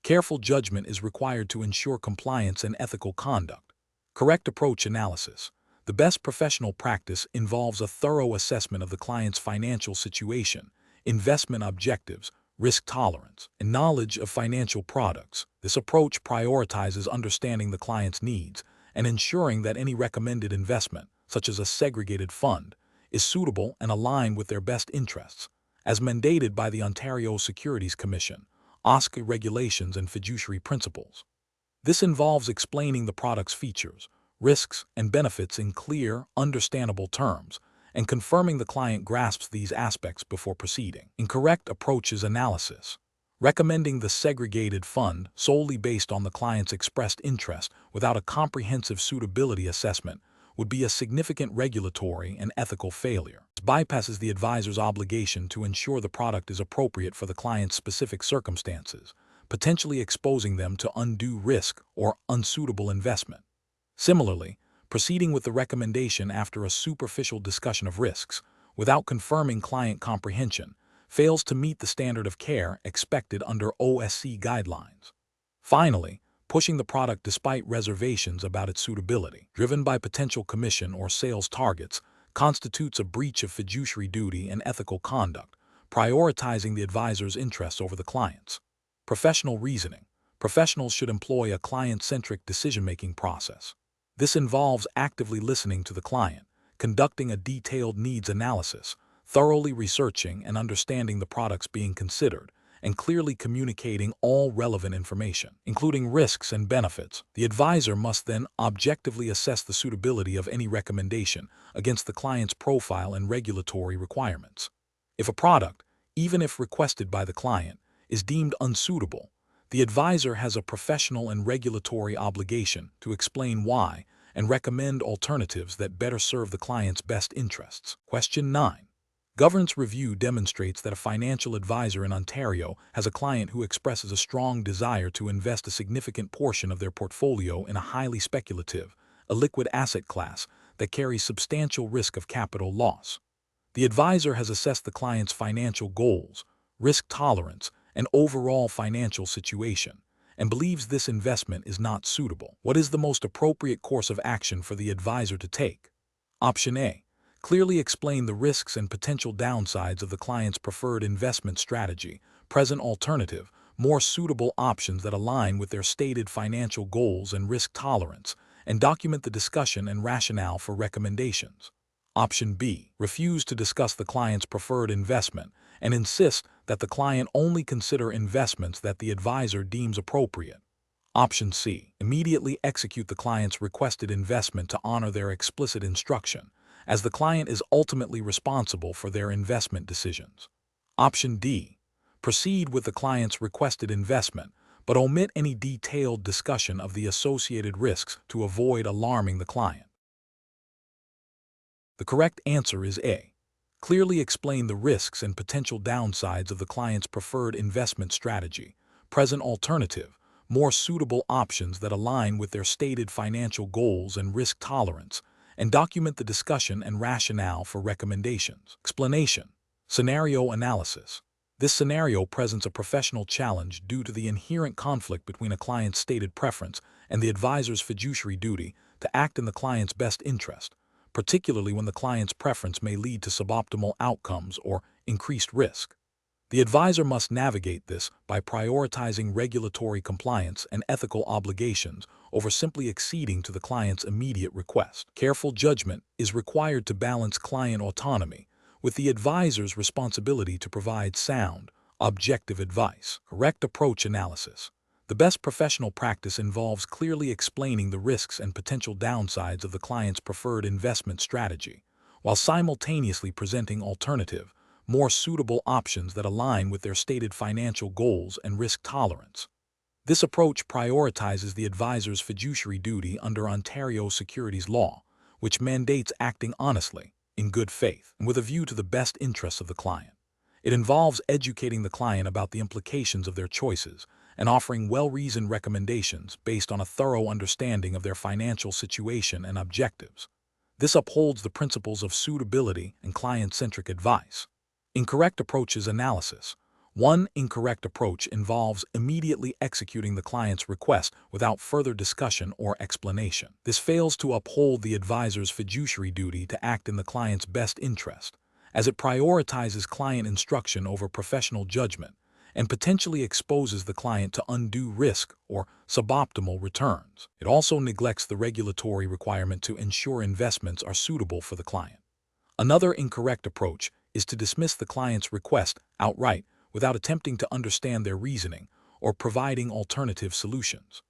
Careful judgment is required to ensure compliance and ethical conduct. Correct approach analysis. The best professional practice involves a thorough assessment of the client's financial situation, investment objectives, risk tolerance, and knowledge of financial products. This approach prioritizes understanding the client's needs and ensuring that any recommended investment, such as a segregated fund, is suitable and aligned with their best interests, as mandated by the Ontario Securities Commission, OSCE regulations, and fiduciary principles. This involves explaining the product's features, risks, and benefits in clear, understandable terms, and confirming the client grasps these aspects before proceeding. Incorrect approaches analysis. Recommending the segregated fund solely based on the client's expressed interest without a comprehensive suitability assessment would be a significant regulatory and ethical failure. It bypasses the advisor's obligation to ensure the product is appropriate for the client's specific circumstances, potentially exposing them to undue risk or unsuitable investment. Similarly, proceeding with the recommendation after a superficial discussion of risks, without confirming client comprehension, fails to meet the standard of care expected under OSC guidelines. Finally, pushing the product despite reservations about its suitability, driven by potential commission or sales targets, constitutes a breach of fiduciary duty and ethical conduct, prioritizing the advisor's interests over the client's. Professional reasoning. Professionals should employ a client-centric decision-making process. This involves actively listening to the client, conducting a detailed needs analysis, thoroughly researching and understanding the products being considered, and clearly communicating all relevant information, including risks and benefits. The advisor must then objectively assess the suitability of any recommendation against the client's profile and regulatory requirements. If a product, even if requested by the client, is deemed unsuitable, the advisor has a professional and regulatory obligation to explain why and recommend alternatives that better serve the client's best interests. Question 9. Governance review demonstrates that a financial advisor in Ontario has a client who expresses a strong desire to invest a significant portion of their portfolio in a highly speculative, illiquid asset class that carries substantial risk of capital loss. The advisor has assessed the client's financial goals, risk tolerance, and overall financial situation, and believes this investment is not suitable. What is the most appropriate course of action for the advisor to take? Option A. Clearly explain the risks and potential downsides of the client's preferred investment strategy, present alternative, more suitable options that align with their stated financial goals and risk tolerance, and document the discussion and rationale for recommendations. Option B. Refuse to discuss the client's preferred investment and insist that the client only consider investments that the advisor deems appropriate. Option C. Immediately execute the client's requested investment to honor their explicit instruction, as the client is ultimately responsible for their investment decisions. Option D. Proceed with the client's requested investment, but omit any detailed discussion of the associated risks to avoid alarming the client. The correct answer is A. Clearly explain the risks and potential downsides of the client's preferred investment strategy, present alternative, more suitable options that align with their stated financial goals and risk tolerance, and document the discussion and rationale for recommendations. Explanation. Scenario analysis. This scenario presents a professional challenge due to the inherent conflict between a client's stated preference and the advisor's fiduciary duty to act in the client's best interest, particularly when the client's preference may lead to suboptimal outcomes or increased risk. The advisor must navigate this by prioritizing regulatory compliance and ethical obligations over simply acceding to the client's immediate request. Careful judgment is required to balance client autonomy with the advisor's responsibility to provide sound, objective advice. Correct approach analysis. The best professional practice involves clearly explaining the risks and potential downsides of the client's preferred investment strategy, while simultaneously presenting alternative, more suitable options that align with their stated financial goals and risk tolerance. This approach prioritizes the advisor's fiduciary duty under Ontario securities law, which mandates acting honestly, in good faith, and with a view to the best interests of the client. It involves educating the client about the implications of their choices and offering well-reasoned recommendations based on a thorough understanding of their financial situation and objectives. This upholds the principles of suitability and client-centric advice. Incorrect approaches analysis. One incorrect approach involves immediately executing the client's request without further discussion or explanation. This fails to uphold the advisor's fiduciary duty to act in the client's best interest, as it prioritizes client instruction over professional judgment and potentially exposes the client to undue risk or suboptimal returns. It also neglects the regulatory requirement to ensure investments are suitable for the client. Another incorrect approach is to dismiss the client's request outright without attempting to understand their reasoning or providing alternative solutions.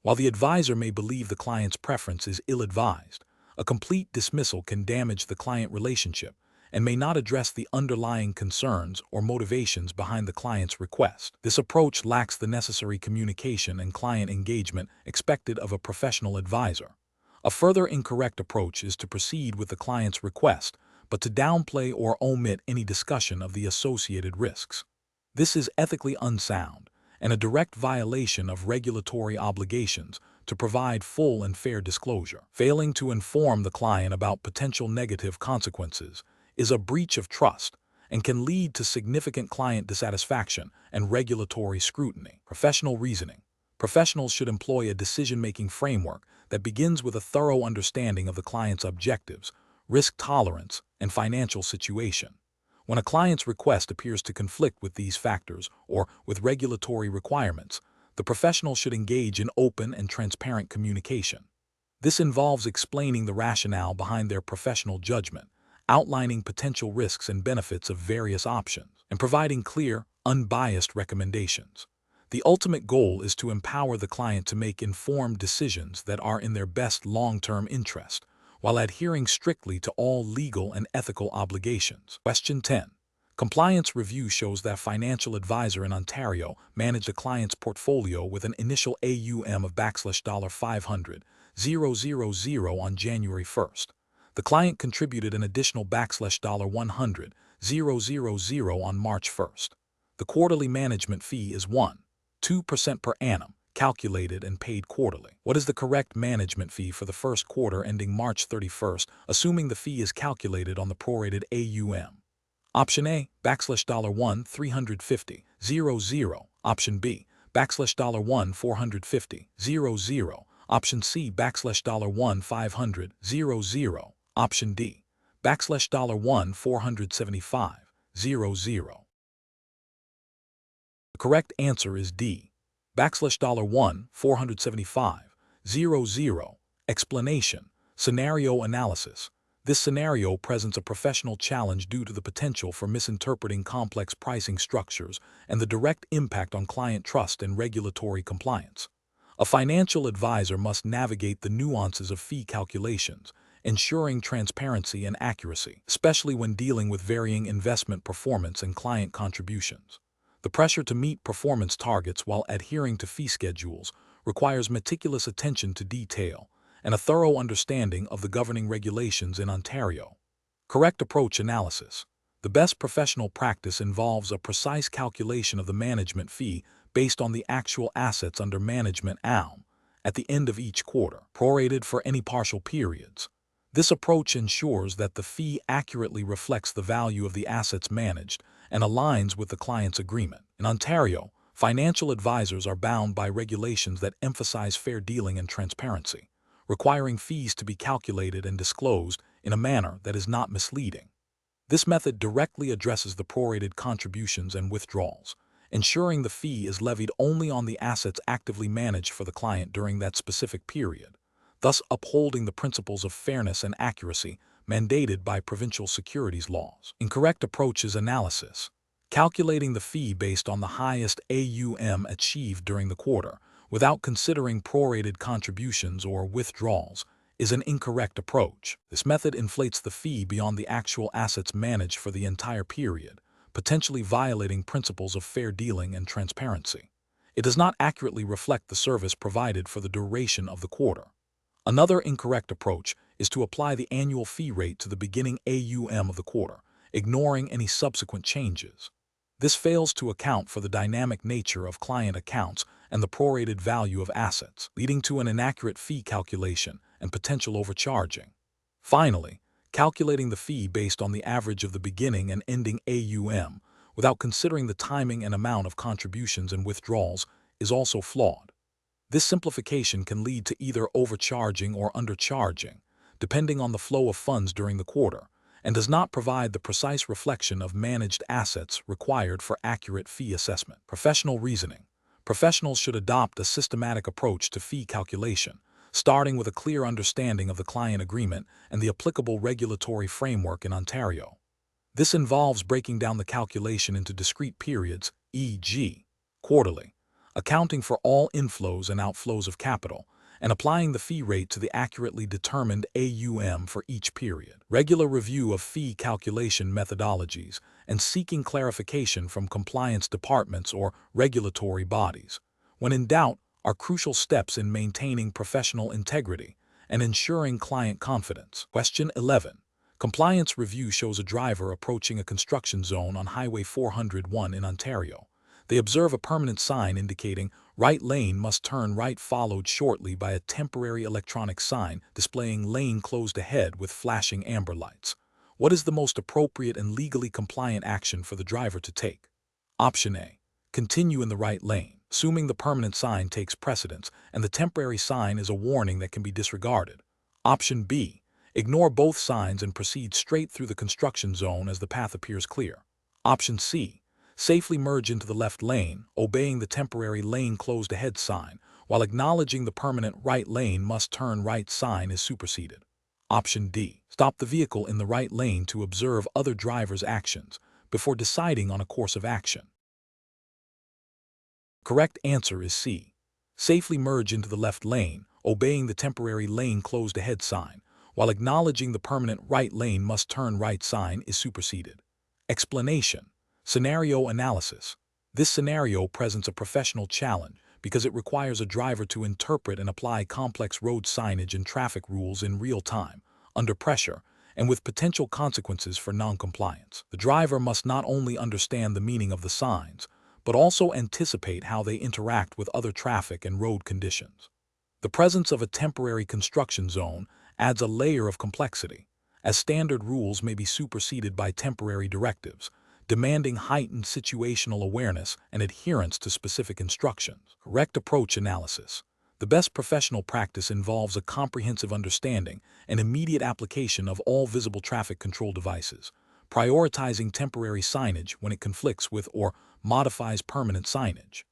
While the advisor may believe the client's preference is ill-advised, a complete dismissal can damage the client relationship and may not address the underlying concerns or motivations behind the client's request. This approach lacks the necessary communication and client engagement expected of a professional advisor. A further incorrect approach is to proceed with the client's request, but to downplay or omit any discussion of the associated risks. This is ethically unsound and a direct violation of regulatory obligations to provide full and fair disclosure. Failing to inform the client about potential negative consequences is a breach of trust and can lead to significant client dissatisfaction and regulatory scrutiny. Professional reasoning. Professionals should employ a decision-making framework that begins with a thorough understanding of the client's objectives, risk tolerance, and financial situation. When a client's request appears to conflict with these factors or with regulatory requirements, the professional should engage in open and transparent communication. This involves explaining the rationale behind their professional judgment, outlining potential risks and benefits of various options, and providing clear, unbiased recommendations. The ultimate goal is to empower the client to make informed decisions that are in their best long-term interest, while adhering strictly to all legal and ethical obligations. Question 10. Compliance review shows that a financial advisor in Ontario managed a client's portfolio with an initial AUM of $500,000 on January 1st. The client contributed an additional $100,000 on March 1st. The quarterly management fee is 2% per annum, calculated and paid quarterly. What is the correct management fee for the first quarter ending March 31st, assuming the fee is calculated on the prorated AUM? Option A, $1 $350,000. Option B, $1 $450,000. Option C, $1 $500,000. Option D, $1 $475,000. The correct answer is D, $1 $475,000. Explanation. Scenario analysis. This scenario presents a professional challenge due to the potential for misinterpreting complex pricing structures and the direct impact on client trust and regulatory compliance. A financial advisor must navigate the nuances of fee calculations, ensuring transparency and accuracy, especially when dealing with varying investment performance and client contributions. The pressure to meet performance targets while adhering to fee schedules requires meticulous attention to detail and a thorough understanding of the governing regulations in Ontario. Correct approach analysis. The best professional practice involves a precise calculation of the management fee based on the actual assets under management AUM at the end of each quarter, prorated for any partial periods. This approach ensures that the fee accurately reflects the value of the assets managed and aligns with the client's agreement. In Ontario, financial advisors are bound by regulations that emphasize fair dealing and transparency, requiring fees to be calculated and disclosed in a manner that is not misleading. This method directly addresses the prorated contributions and withdrawals, ensuring the fee is levied only on the assets actively managed for the client during that specific period, thus upholding the principles of fairness and accuracy mandated by provincial securities laws. Incorrect approach is analysis. Calculating the fee based on the highest AUM achieved during the quarter, without considering prorated contributions or withdrawals, is an incorrect approach. This method inflates the fee beyond the actual assets managed for the entire period, potentially violating principles of fair dealing and transparency. It does not accurately reflect the service provided for the duration of the quarter. Another incorrect approach is to apply the annual fee rate to the beginning AUM of the quarter, ignoring any subsequent changes. This fails to account for the dynamic nature of client accounts and the prorated value of assets, leading to an inaccurate fee calculation and potential overcharging. Finally, calculating the fee based on the average of the beginning and ending AUM without considering the timing and amount of contributions and withdrawals is also flawed. This simplification can lead to either overcharging or undercharging, depending on the flow of funds during the quarter, and does not provide the precise reflection of managed assets required for accurate fee assessment. Professional reasoning. Professionals should adopt a systematic approach to fee calculation, starting with a clear understanding of the client agreement and the applicable regulatory framework in Ontario. This involves breaking down the calculation into discrete periods, e.g., quarterly, accounting for all inflows and outflows of capital, and applying the fee rate to the accurately determined AUM for each period. Regular review of fee calculation methodologies and seeking clarification from compliance departments or regulatory bodies, when in doubt, are crucial steps in maintaining professional integrity and ensuring client confidence. Question 11. Compliance review shows a driver approaching a construction zone on Highway 401 in Ontario. They observe a permanent sign indicating right lane must turn right, followed shortly by a temporary electronic sign displaying lane closed ahead with flashing amber lights. What is the most appropriate and legally compliant action for the driver to take? Option A. Continue in the right lane, assuming the permanent sign takes precedence and the temporary sign is a warning that can be disregarded. Option B. Ignore both signs and proceed straight through the construction zone as the path appears clear. Option C. Safely merge into the left lane, obeying the temporary lane closed ahead sign, while acknowledging the permanent right lane must turn right sign is superseded. Option D. Stop the vehicle in the right lane to observe other drivers' actions before deciding on a course of action. Correct answer is C. Safely merge into the left lane, obeying the temporary lane closed ahead sign, while acknowledging the permanent right lane must turn right sign is superseded. Explanation. Scenario analysis. This scenario presents a professional challenge because it requires a driver to interpret and apply complex road signage and traffic rules in real time, under pressure, and with potential consequences for noncompliance. The driver must not only understand the meaning of the signs, but also anticipate how they interact with other traffic and road conditions. The presence of a temporary construction zone adds a layer of complexity, as standard rules may be superseded by temporary directives, demanding heightened situational awareness and adherence to specific instructions. Correct approach analysis. The best professional practice involves a comprehensive understanding and immediate application of all visible traffic control devices, prioritizing temporary signage when it conflicts with or modifies permanent signage.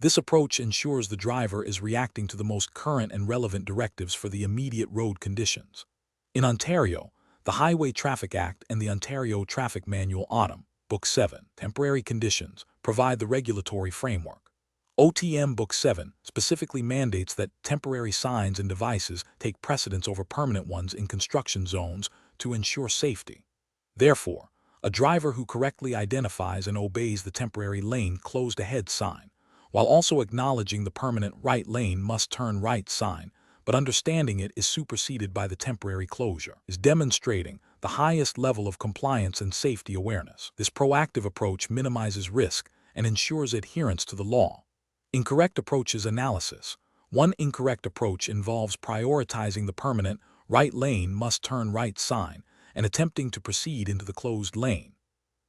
This approach ensures the driver is reacting to the most current and relevant directives for the immediate road conditions. In Ontario, the Highway Traffic Act and the Ontario Traffic Manual Autumn, Book 7, Temporary Conditions, provide the regulatory framework. OTM Book 7 specifically mandates that temporary signs and devices take precedence over permanent ones in construction zones to ensure safety. Therefore, a driver who correctly identifies and obeys the temporary lane closed ahead sign, while also acknowledging the permanent right lane must turn right sign, but understanding it is superseded by the temporary closure, is demonstrating the highest level of compliance and safety awareness. This proactive approach minimizes risk and ensures adherence to the law. Incorrect approaches analysis. One incorrect approach involves prioritizing the permanent right lane must turn right sign and attempting to proceed into the closed lane.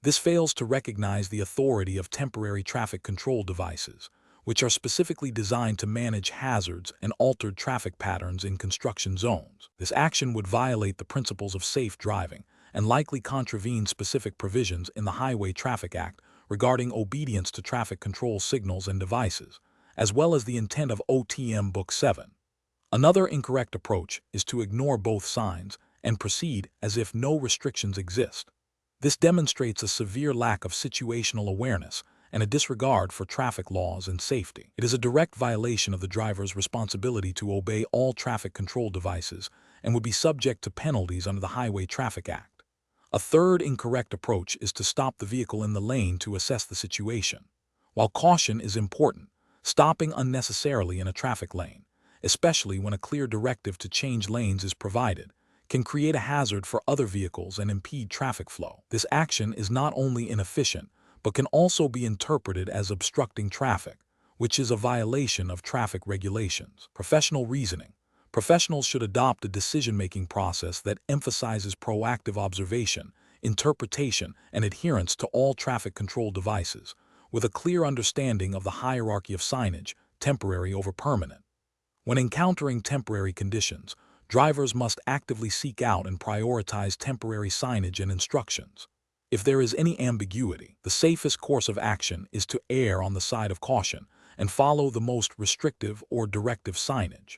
This fails to recognize the authority of temporary traffic control devices, which are specifically designed to manage hazards and altered traffic patterns in construction zones. This action would violate the principles of safe driving and likely contravene specific provisions in the Highway Traffic Act regarding obedience to traffic control signals and devices, as well as the intent of OTM Book 7. Another incorrect approach is to ignore both signs and proceed as if no restrictions exist. This demonstrates a severe lack of situational awareness and a disregard for traffic laws and safety. It is a direct violation of the driver's responsibility to obey all traffic control devices and would be subject to penalties under the Highway Traffic Act. A third incorrect approach is to stop the vehicle in the lane to assess the situation. While caution is important, stopping unnecessarily in a traffic lane, especially when a clear directive to change lanes is provided, can create a hazard for other vehicles and impede traffic flow. This action is not only inefficient, but can also be interpreted as obstructing traffic, which is a violation of traffic regulations. Professional reasoning. Professionals should adopt a decision-making process that emphasizes proactive observation, interpretation, and adherence to all traffic control devices, with a clear understanding of the hierarchy of signage, temporary over permanent. When encountering temporary conditions, drivers must actively seek out and prioritize temporary signage and instructions. If there is any ambiguity, the safest course of action is to err on the side of caution and follow the most restrictive or directive signage.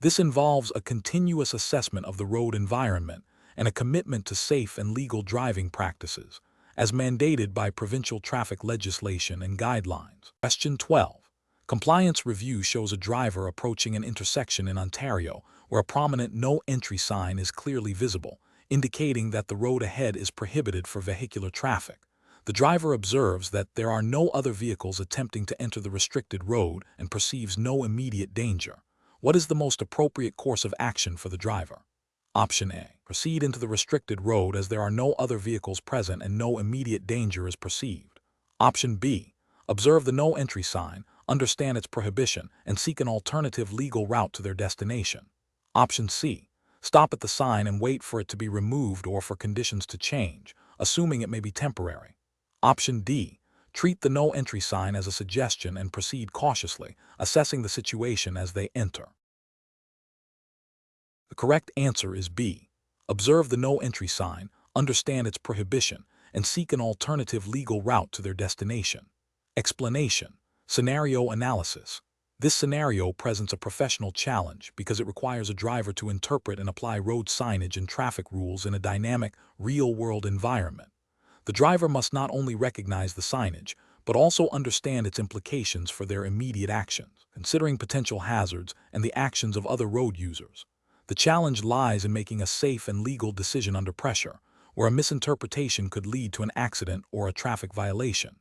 This involves a continuous assessment of the road environment and a commitment to safe and legal driving practices, as mandated by provincial traffic legislation and guidelines. Question 12. Compliance review shows a driver approaching an intersection in Ontario where a prominent no entry sign is clearly visible, indicating that the road ahead is prohibited for vehicular traffic. The driver observes that there are no other vehicles attempting to enter the restricted road and perceives no immediate danger. What is the most appropriate course of action for the driver? Option A. Proceed into the restricted road as there are no other vehicles present and no immediate danger is perceived. Option B. Observe the no entry sign, understand its prohibition, and seek an alternative legal route to their destination. Option C. Stop at the sign and wait for it to be removed or for conditions to change, assuming it may be temporary. Option D. Treat the no entry sign as a suggestion and proceed cautiously, assessing the situation as they enter. The correct answer is B. Observe the no entry sign, understand its prohibition, and seek an alternative legal route to their destination. Explanation. Scenario analysis. This scenario presents a professional challenge because it requires a driver to interpret and apply road signage and traffic rules in a dynamic, real-world environment. The driver must not only recognize the signage, but also understand its implications for their immediate actions, considering potential hazards and the actions of other road users. The challenge lies in making a safe and legal decision under pressure, where a misinterpretation could lead to an accident or a traffic violation.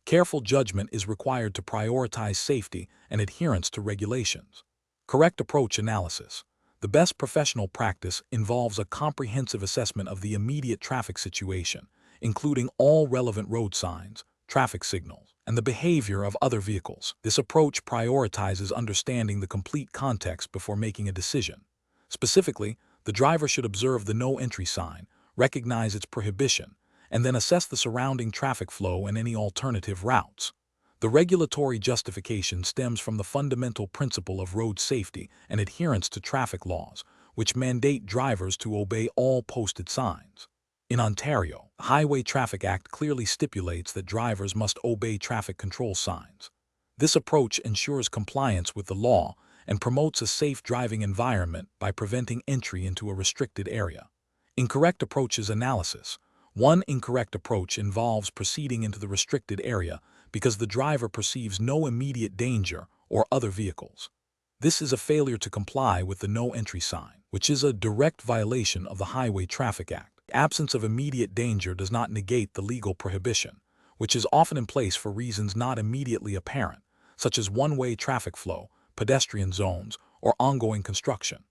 Careful judgment is required to prioritize safety and adherence to regulations. Correct approach analysis. The best professional practice involves a comprehensive assessment of the immediate traffic situation, including all relevant road signs, traffic signals, and the behavior of other vehicles. This approach prioritizes understanding the complete context before making a decision. Specifically, the driver should observe the no entry sign, recognize its prohibition, and then assess the surrounding traffic flow and any alternative routes. The regulatory justification stems from the fundamental principle of road safety and adherence to traffic laws, which mandate drivers to obey all posted signs. In Ontario, the Highway Traffic Act clearly stipulates that drivers must obey traffic control signs. This approach ensures compliance with the law and promotes a safe driving environment by preventing entry into a restricted area. Incorrect approaches analysis. One incorrect approach involves proceeding into the restricted area because the driver perceives no immediate danger or other vehicles. This is a failure to comply with the no entry sign, which is a direct violation of the Highway Traffic Act. The absence of immediate danger does not negate the legal prohibition, which is often in place for reasons not immediately apparent, such as one-way traffic flow, pedestrian zones, or ongoing construction.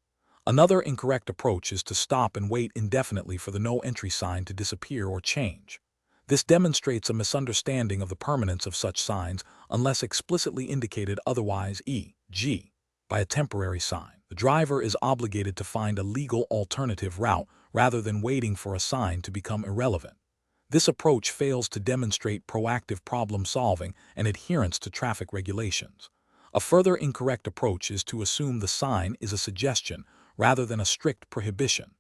Another incorrect approach is to stop and wait indefinitely for the no entry sign to disappear or change. This demonstrates a misunderstanding of the permanence of such signs unless explicitly indicated otherwise, e.g., by a temporary sign. The driver is obligated to find a legal alternative route rather than waiting for a sign to become irrelevant. This approach fails to demonstrate proactive problem solving and adherence to traffic regulations. A further incorrect approach is to assume the sign is a suggestion rather than a strict prohibition.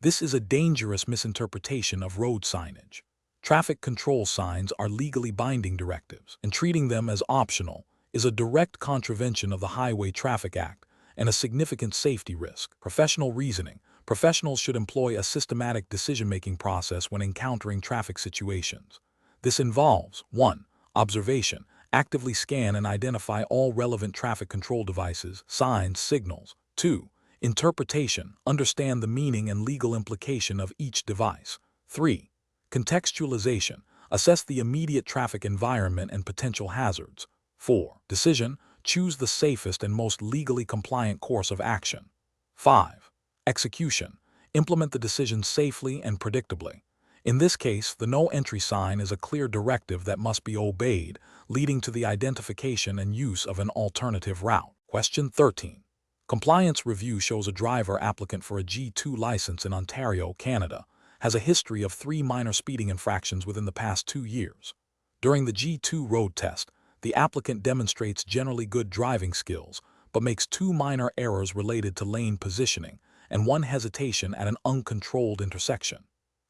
This is a dangerous misinterpretation of road signage. Traffic control signs are legally binding directives, and treating them as optional is a direct contravention of the Highway Traffic Act and a significant safety risk. Professional reasoning. Professionals should employ a systematic decision-making process when encountering traffic situations. This involves 1. Observation. Actively scan and identify all relevant traffic control devices, signs, signals. 2. Interpretation. Understand the meaning and legal implication of each device. 3. Contextualization. Assess the immediate traffic environment and potential hazards. 4. Decision. Choose the safest and most legally compliant course of action. 5. Execution. Implement the decision safely and predictably. In this case, the no entry sign is a clear directive that must be obeyed, leading to the identification and use of an alternative route. Question 13. Compliance review shows a driver applicant for a G2 license in Ontario, Canada, has a history of 3 minor speeding infractions within the past 2 years. During the G2 road test, the applicant demonstrates generally good driving skills, but makes 2 minor errors related to lane positioning and 1 hesitation at an uncontrolled intersection.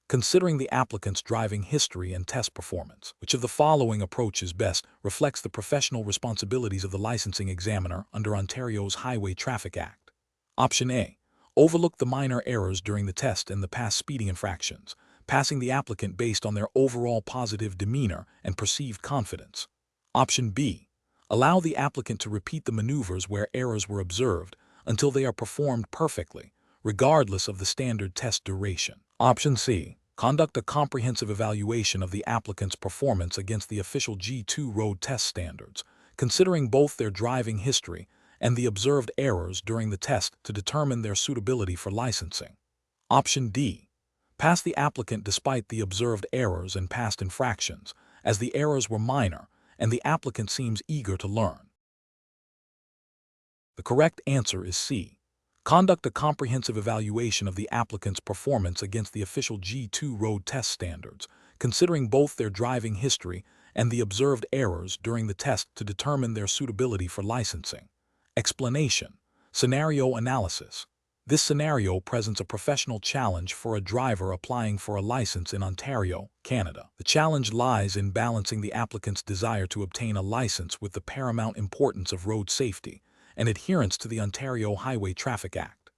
Considering the applicant's driving history and test performance, which of the following approaches best reflects the professional responsibilities of the licensing examiner under Ontario's Highway Traffic Act? Option A. Overlook the minor errors during the test and the past speeding infractions, passing the applicant based on their overall positive demeanor and perceived confidence. Option B. Allow the applicant to repeat the maneuvers where errors were observed until they are performed perfectly, regardless of the standard test duration. Option C. Conduct a comprehensive evaluation of the applicant's performance against the official G2 road test standards, considering both their driving history and the observed errors during the test to determine their suitability for licensing. Option D. Pass the applicant despite the observed errors and past infractions, as the errors were minor and the applicant seems eager to learn. The correct answer is C. Conduct a comprehensive evaluation of the applicant's performance against the official G2 road test standards, considering both their driving history and the observed errors during the test to determine their suitability for licensing. Explanation. Scenario analysis. This scenario presents a professional challenge for a driver applying for a license in Ontario, Canada. The challenge lies in balancing the applicant's desire to obtain a license with the paramount importance of road safety and adherence to the Ontario Highway Traffic Act.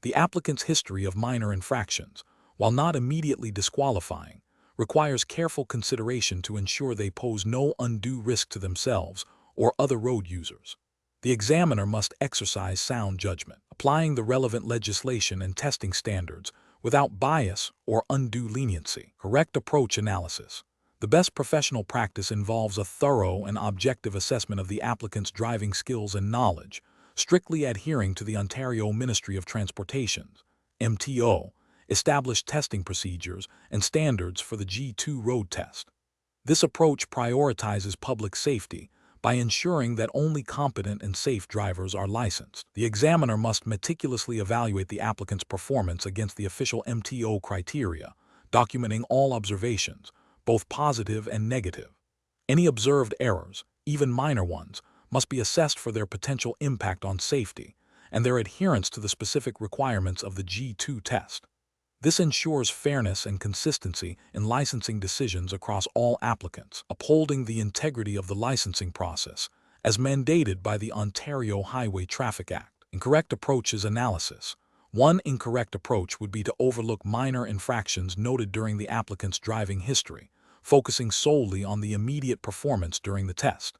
The applicant's history of minor infractions, while not immediately disqualifying, requires careful consideration to ensure they pose no undue risk to themselves or other road users. The examiner must exercise sound judgment, applying the relevant legislation and testing standards without bias or undue leniency. Correct approach analysis. The best professional practice involves a thorough and objective assessment of the applicant's driving skills and knowledge, strictly adhering to the Ontario Ministry of Transportation's (MTO) established testing procedures and standards for the G2 road test. This approach prioritizes public safety by ensuring that only competent and safe drivers are licensed. The examiner must meticulously evaluate the applicant's performance against the official MTO criteria, documenting all observations, both positive and negative. Any observed errors, even minor ones, must be assessed for their potential impact on safety and their adherence to the specific requirements of the G2 test. This ensures fairness and consistency in licensing decisions across all applicants, upholding the integrity of the licensing process as mandated by the Ontario Highway Traffic Act. Incorrect approaches analysis. One incorrect approach would be to overlook minor infractions noted during the applicant's driving history, focusing solely on the immediate performance during the test.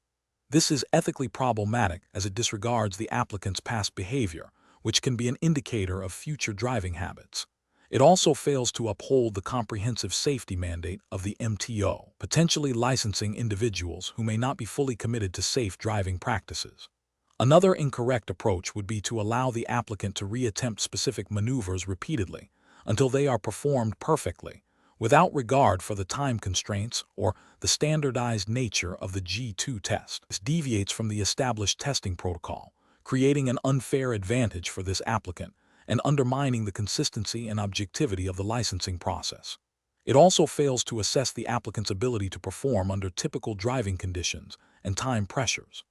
This is ethically problematic as it disregards the applicant's past behavior, which can be an indicator of future driving habits. It also fails to uphold the comprehensive safety mandate of the MTO, potentially licensing individuals who may not be fully committed to safe driving practices. Another incorrect approach would be to allow the applicant to reattempt specific maneuvers repeatedly until they are performed perfectly, without regard for the time constraints or the standardized nature of the G2 test. This deviates from the established testing protocol, creating an unfair advantage for this applicant and undermining the consistency and objectivity of the licensing process. It also fails to assess the applicant's ability to perform under typical driving conditions and time pressures.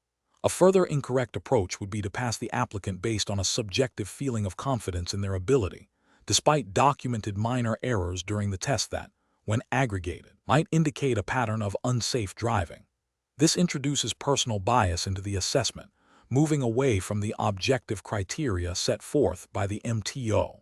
A further incorrect approach would be to pass the applicant based on a subjective feeling of confidence in their ability, despite documented minor errors during the test that, when aggregated, might indicate a pattern of unsafe driving. This introduces personal bias into the assessment, moving away from the objective criteria set forth by the MTO.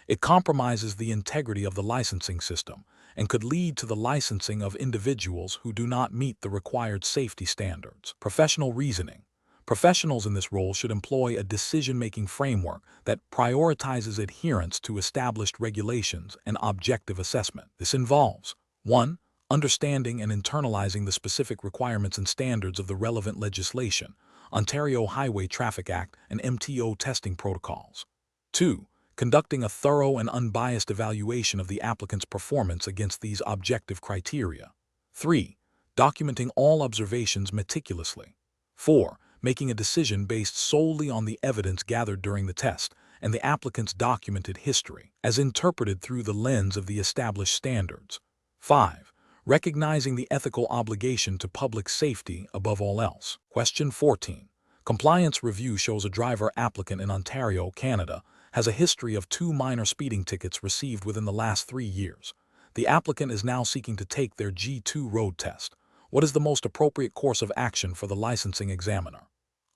It compromises the integrity of the licensing system and could lead to the licensing of individuals who do not meet the required safety standards. Professional reasoning. Professionals in this role should employ a decision-making framework that prioritizes adherence to established regulations and objective assessment. This involves 1. Understanding and internalizing the specific requirements and standards of the relevant legislation, Ontario Highway Traffic Act and MTO testing protocols. 2. conducting a thorough and unbiased evaluation of the applicant's performance against these objective criteria. 3. Documenting all observations meticulously. 4. Making a decision based solely on the evidence gathered during the test and the applicant's documented history, as interpreted through the lens of the established standards. 5. Recognizing the ethical obligation to public safety above all else. Question 14. Compliance review shows a driver applicant in Ontario, Canada, has a history of 2 minor speeding tickets received within the last 3 years. The applicant is now seeking to take their G2 road test. What is the most appropriate course of action for the licensing examiner?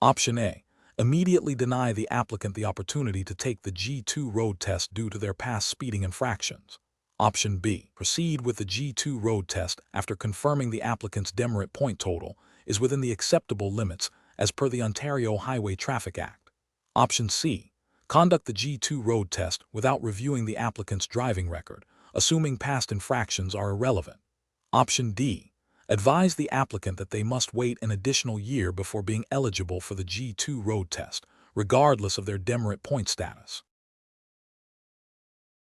Option A. Immediately deny the applicant the opportunity to take the G2 road test due to their past speeding infractions. Option B. Proceed with the G2 road test after confirming the applicant's demerit point total is within the acceptable limits as per the Ontario Highway Traffic Act. Option C. Conduct the G2 road test without reviewing the applicant's driving record, assuming past infractions are irrelevant. Option D. Advise the applicant that they must wait an additional year before being eligible for the G2 road test, regardless of their demerit point status.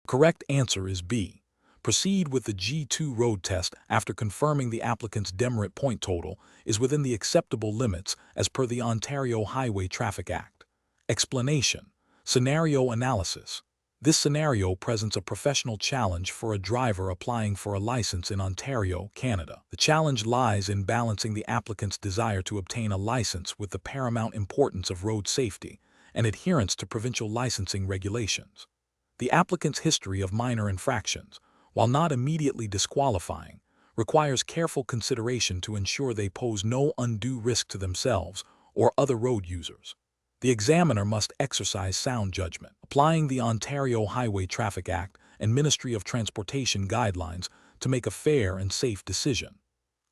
Correct answer is B. Proceed with the G2 road test after confirming the applicant's demerit point total is within the acceptable limits as per the Ontario Highway Traffic Act. Explanation. Scenario analysis. This scenario presents a professional challenge for a driver applying for a license in Ontario, Canada. The challenge lies in balancing the applicant's desire to obtain a license with the paramount importance of road safety and adherence to provincial licensing regulations. The applicant's history of minor infractions, while not immediately disqualifying, requires careful consideration to ensure they pose no undue risk to themselves or other road users. The examiner must exercise sound judgment, applying the Ontario Highway Traffic Act and Ministry of Transportation guidelines to make a fair and safe decision.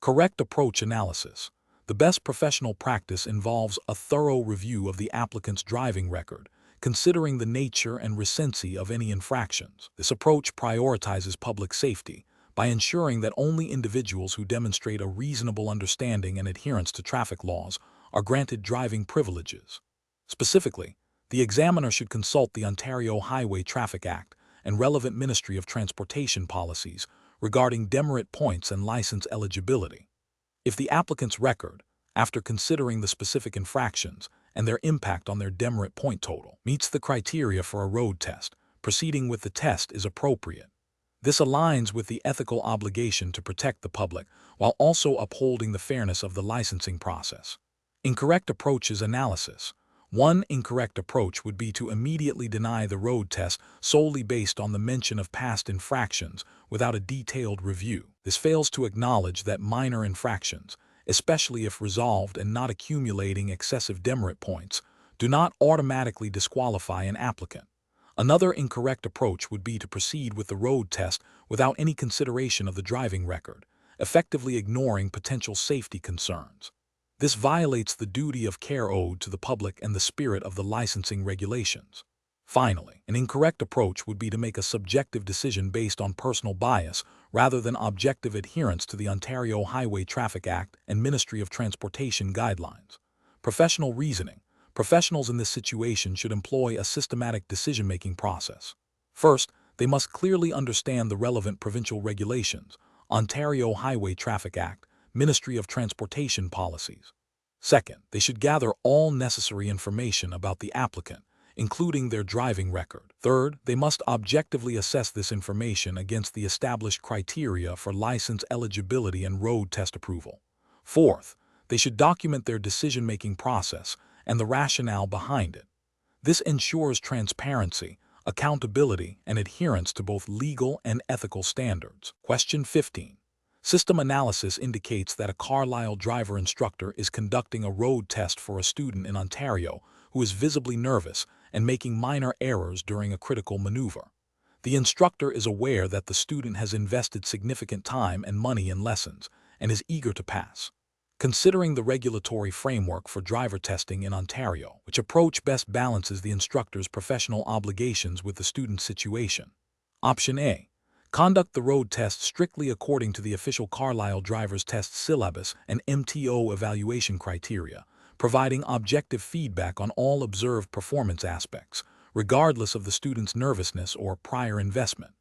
Correct approach analysis. The best professional practice involves a thorough review of the applicant's driving record, considering the nature and recency of any infractions. This approach prioritizes public safety by ensuring that only individuals who demonstrate a reasonable understanding and adherence to traffic laws are granted driving privileges. Specifically, the examiner should consult the Ontario Highway Traffic Act and relevant Ministry of Transportation policies regarding demerit points and license eligibility. If the applicant's record, after considering the specific infractions and their impact on their demerit point total, meets the criteria for a road test, proceeding with the test is appropriate. This aligns with the ethical obligation to protect the public while also upholding the fairness of the licensing process. Incorrect approaches analysis. One incorrect approach would be to immediately deny the road test solely based on the mention of past infractions without a detailed review. This fails to acknowledge that minor infractions, especially if resolved and not accumulating excessive demerit points, do not automatically disqualify an applicant. Another incorrect approach would be to proceed with the road test without any consideration of the driving record, effectively ignoring potential safety concerns. This violates the duty of care owed to the public and the spirit of the licensing regulations. Finally, an incorrect approach would be to make a subjective decision based on personal bias rather than objective adherence to the Ontario Highway Traffic Act and Ministry of Transportation guidelines. Professional reasoning. Professionals in this situation should employ a systematic decision-making process. First, they must clearly understand the relevant provincial regulations, Ontario Highway Traffic Act, Ministry of Transportation policies. Second, they should gather all necessary information about the applicant, including their driving record. Third, they must objectively assess this information against the established criteria for license eligibility and road test approval. Fourth, they should document their decision-making process and the rationale behind it. This ensures transparency, accountability, and adherence to both legal and ethical standards. Question 15. System analysis indicates that a Carlisle driver instructor is conducting a road test for a student in Ontario who is visibly nervous and making minor errors during a critical maneuver. The instructor is aware that the student has invested significant time and money in lessons and is eager to pass. Considering the regulatory framework for driver testing in Ontario, which approach best balances the instructor's professional obligations with the student's situation? Option A. Conduct the road test strictly according to the official Carlisle driver's test syllabus and MTO evaluation criteria, providing objective feedback on all observed performance aspects, regardless of the student's nervousness or prior investment.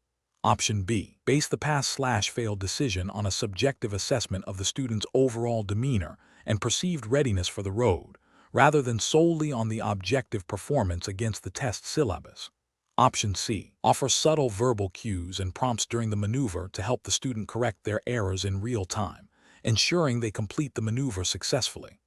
Option B. Base the pass/fail decision on a subjective assessment of the student's overall demeanor and perceived readiness for the road, rather than solely on the objective performance against the test syllabus. Option C. Offer subtle verbal cues and prompts during the maneuver to help the student correct their errors in real time, ensuring they complete the maneuver successfully.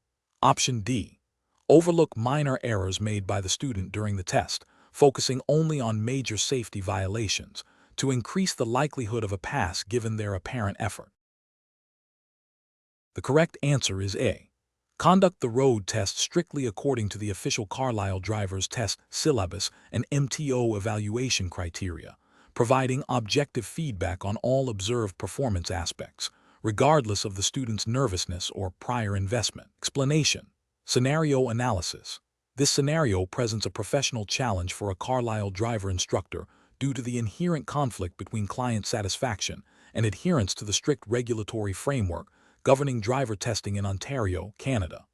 Option D. Overlook minor errors made by the student during the test, focusing only on major safety violations, to increase the likelihood of a pass given their apparent effort. The correct answer is A. Conduct the road test strictly according to the official Carlisle driver's test syllabus and MTO evaluation criteria, providing objective feedback on all observed performance aspects, regardless of the student's nervousness or prior investment. Explanation. Scenario analysis. This scenario presents a professional challenge for a Carlisle driver instructor due to the inherent conflict between client satisfaction and adherence to the strict regulatory framework governing driver testing in Ontario, Canada.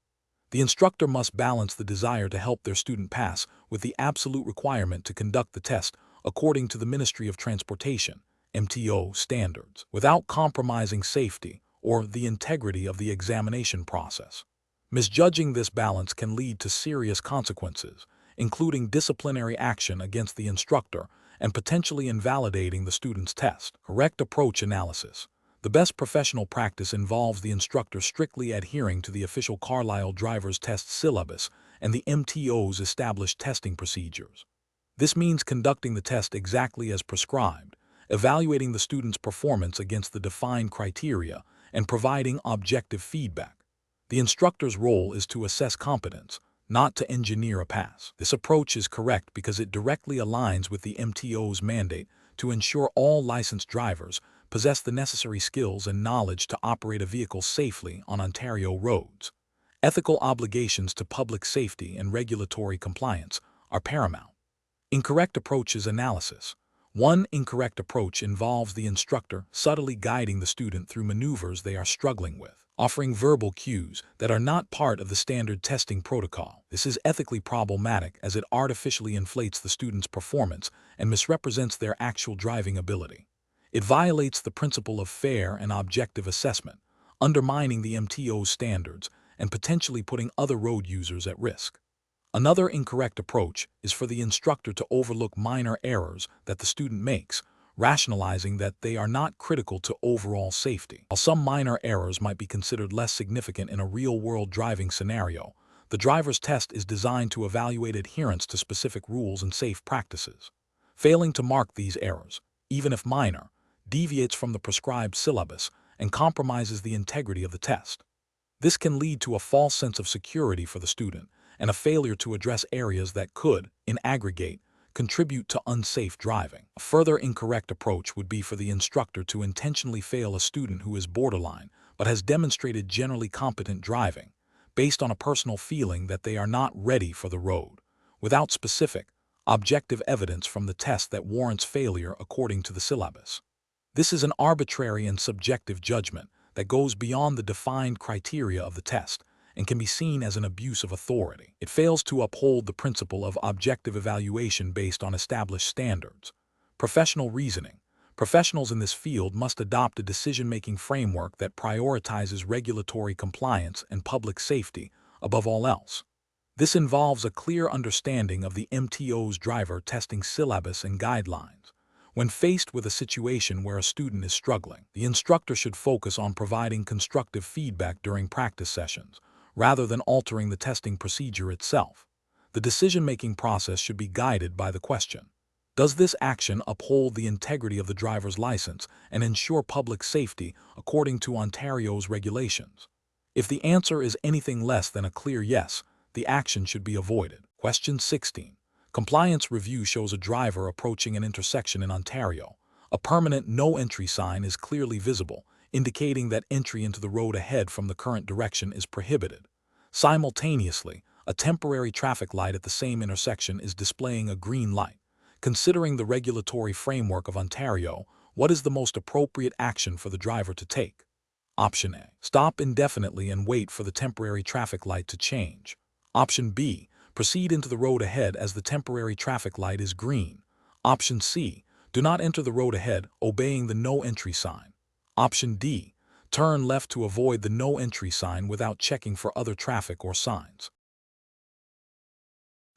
The instructor must balance the desire to help their student pass with the absolute requirement to conduct the test according to the Ministry of Transportation (MTO) standards, without compromising safety or the integrity of the examination process. Misjudging this balance can lead to serious consequences, including disciplinary action against the instructor and potentially invalidating the student's test. Correct approach analysis. The best professional practice involves the instructor strictly adhering to the official Carlisle driver's test syllabus and the MTO's established testing procedures. This means conducting the test exactly as prescribed, evaluating the student's performance against the defined criteria, and providing objective feedback. The instructor's role is to assess competence, not to engineer a pass. This approach is correct because it directly aligns with the MTO's mandate to ensure all licensed drivers possess the necessary skills and knowledge to operate a vehicle safely on Ontario roads. Ethical obligations to public safety and regulatory compliance are paramount. Incorrect approaches analysis. One incorrect approach involves the instructor subtly guiding the student through maneuvers they are struggling with, offering verbal cues that are not part of the standard testing protocol. This is ethically problematic as it artificially inflates the student's performance and misrepresents their actual driving ability. It violates the principle of fair and objective assessment, undermining the MTO's standards and potentially putting other road users at risk. Another incorrect approach is for the instructor to overlook minor errors that the student makes, rationalizing that they are not critical to overall safety. While some minor errors might be considered less significant in a real-world driving scenario, the driver's test is designed to evaluate adherence to specific rules and safe practices. Failing to mark these errors, even if minor, deviates from the prescribed syllabus and compromises the integrity of the test. This can lead to a false sense of security for the student and a failure to address areas that could, in aggregate, contribute to unsafe driving. A further incorrect approach would be for the instructor to intentionally fail a student who is borderline but has demonstrated generally competent driving, based on a personal feeling that they are not ready for the road, without specific, objective evidence from the test that warrants failure according to the syllabus. This is an arbitrary and subjective judgment that goes beyond the defined criteria of the test and can be seen as an abuse of authority. It fails to uphold the principle of objective evaluation based on established standards. Professional reasoning. Professionals in this field must adopt a decision-making framework that prioritizes regulatory compliance and public safety above all else. This involves a clear understanding of the MTO's driver testing syllabus and guidelines. When faced with a situation where a student is struggling, the instructor should focus on providing constructive feedback during practice sessions, rather than altering the testing procedure itself. The decision-making process should be guided by the question: does this action uphold the integrity of the driver's license and ensure public safety according to Ontario's regulations? If the answer is anything less than a clear yes, the action should be avoided. Question 16. Compliance review shows a driver approaching an intersection in Ontario. A permanent no-entry sign is clearly visible, indicating that entry into the road ahead from the current direction is prohibited. Simultaneously, a temporary traffic light at the same intersection is displaying a green light. Considering the regulatory framework of Ontario, what is the most appropriate action for the driver to take? Option A. Stop indefinitely and wait for the temporary traffic light to change. Option B. Proceed into the road ahead as the temporary traffic light is green. Option C. Do not enter the road ahead, obeying the no entry sign. Option D. Turn left to avoid the no entry sign without checking for other traffic or signs.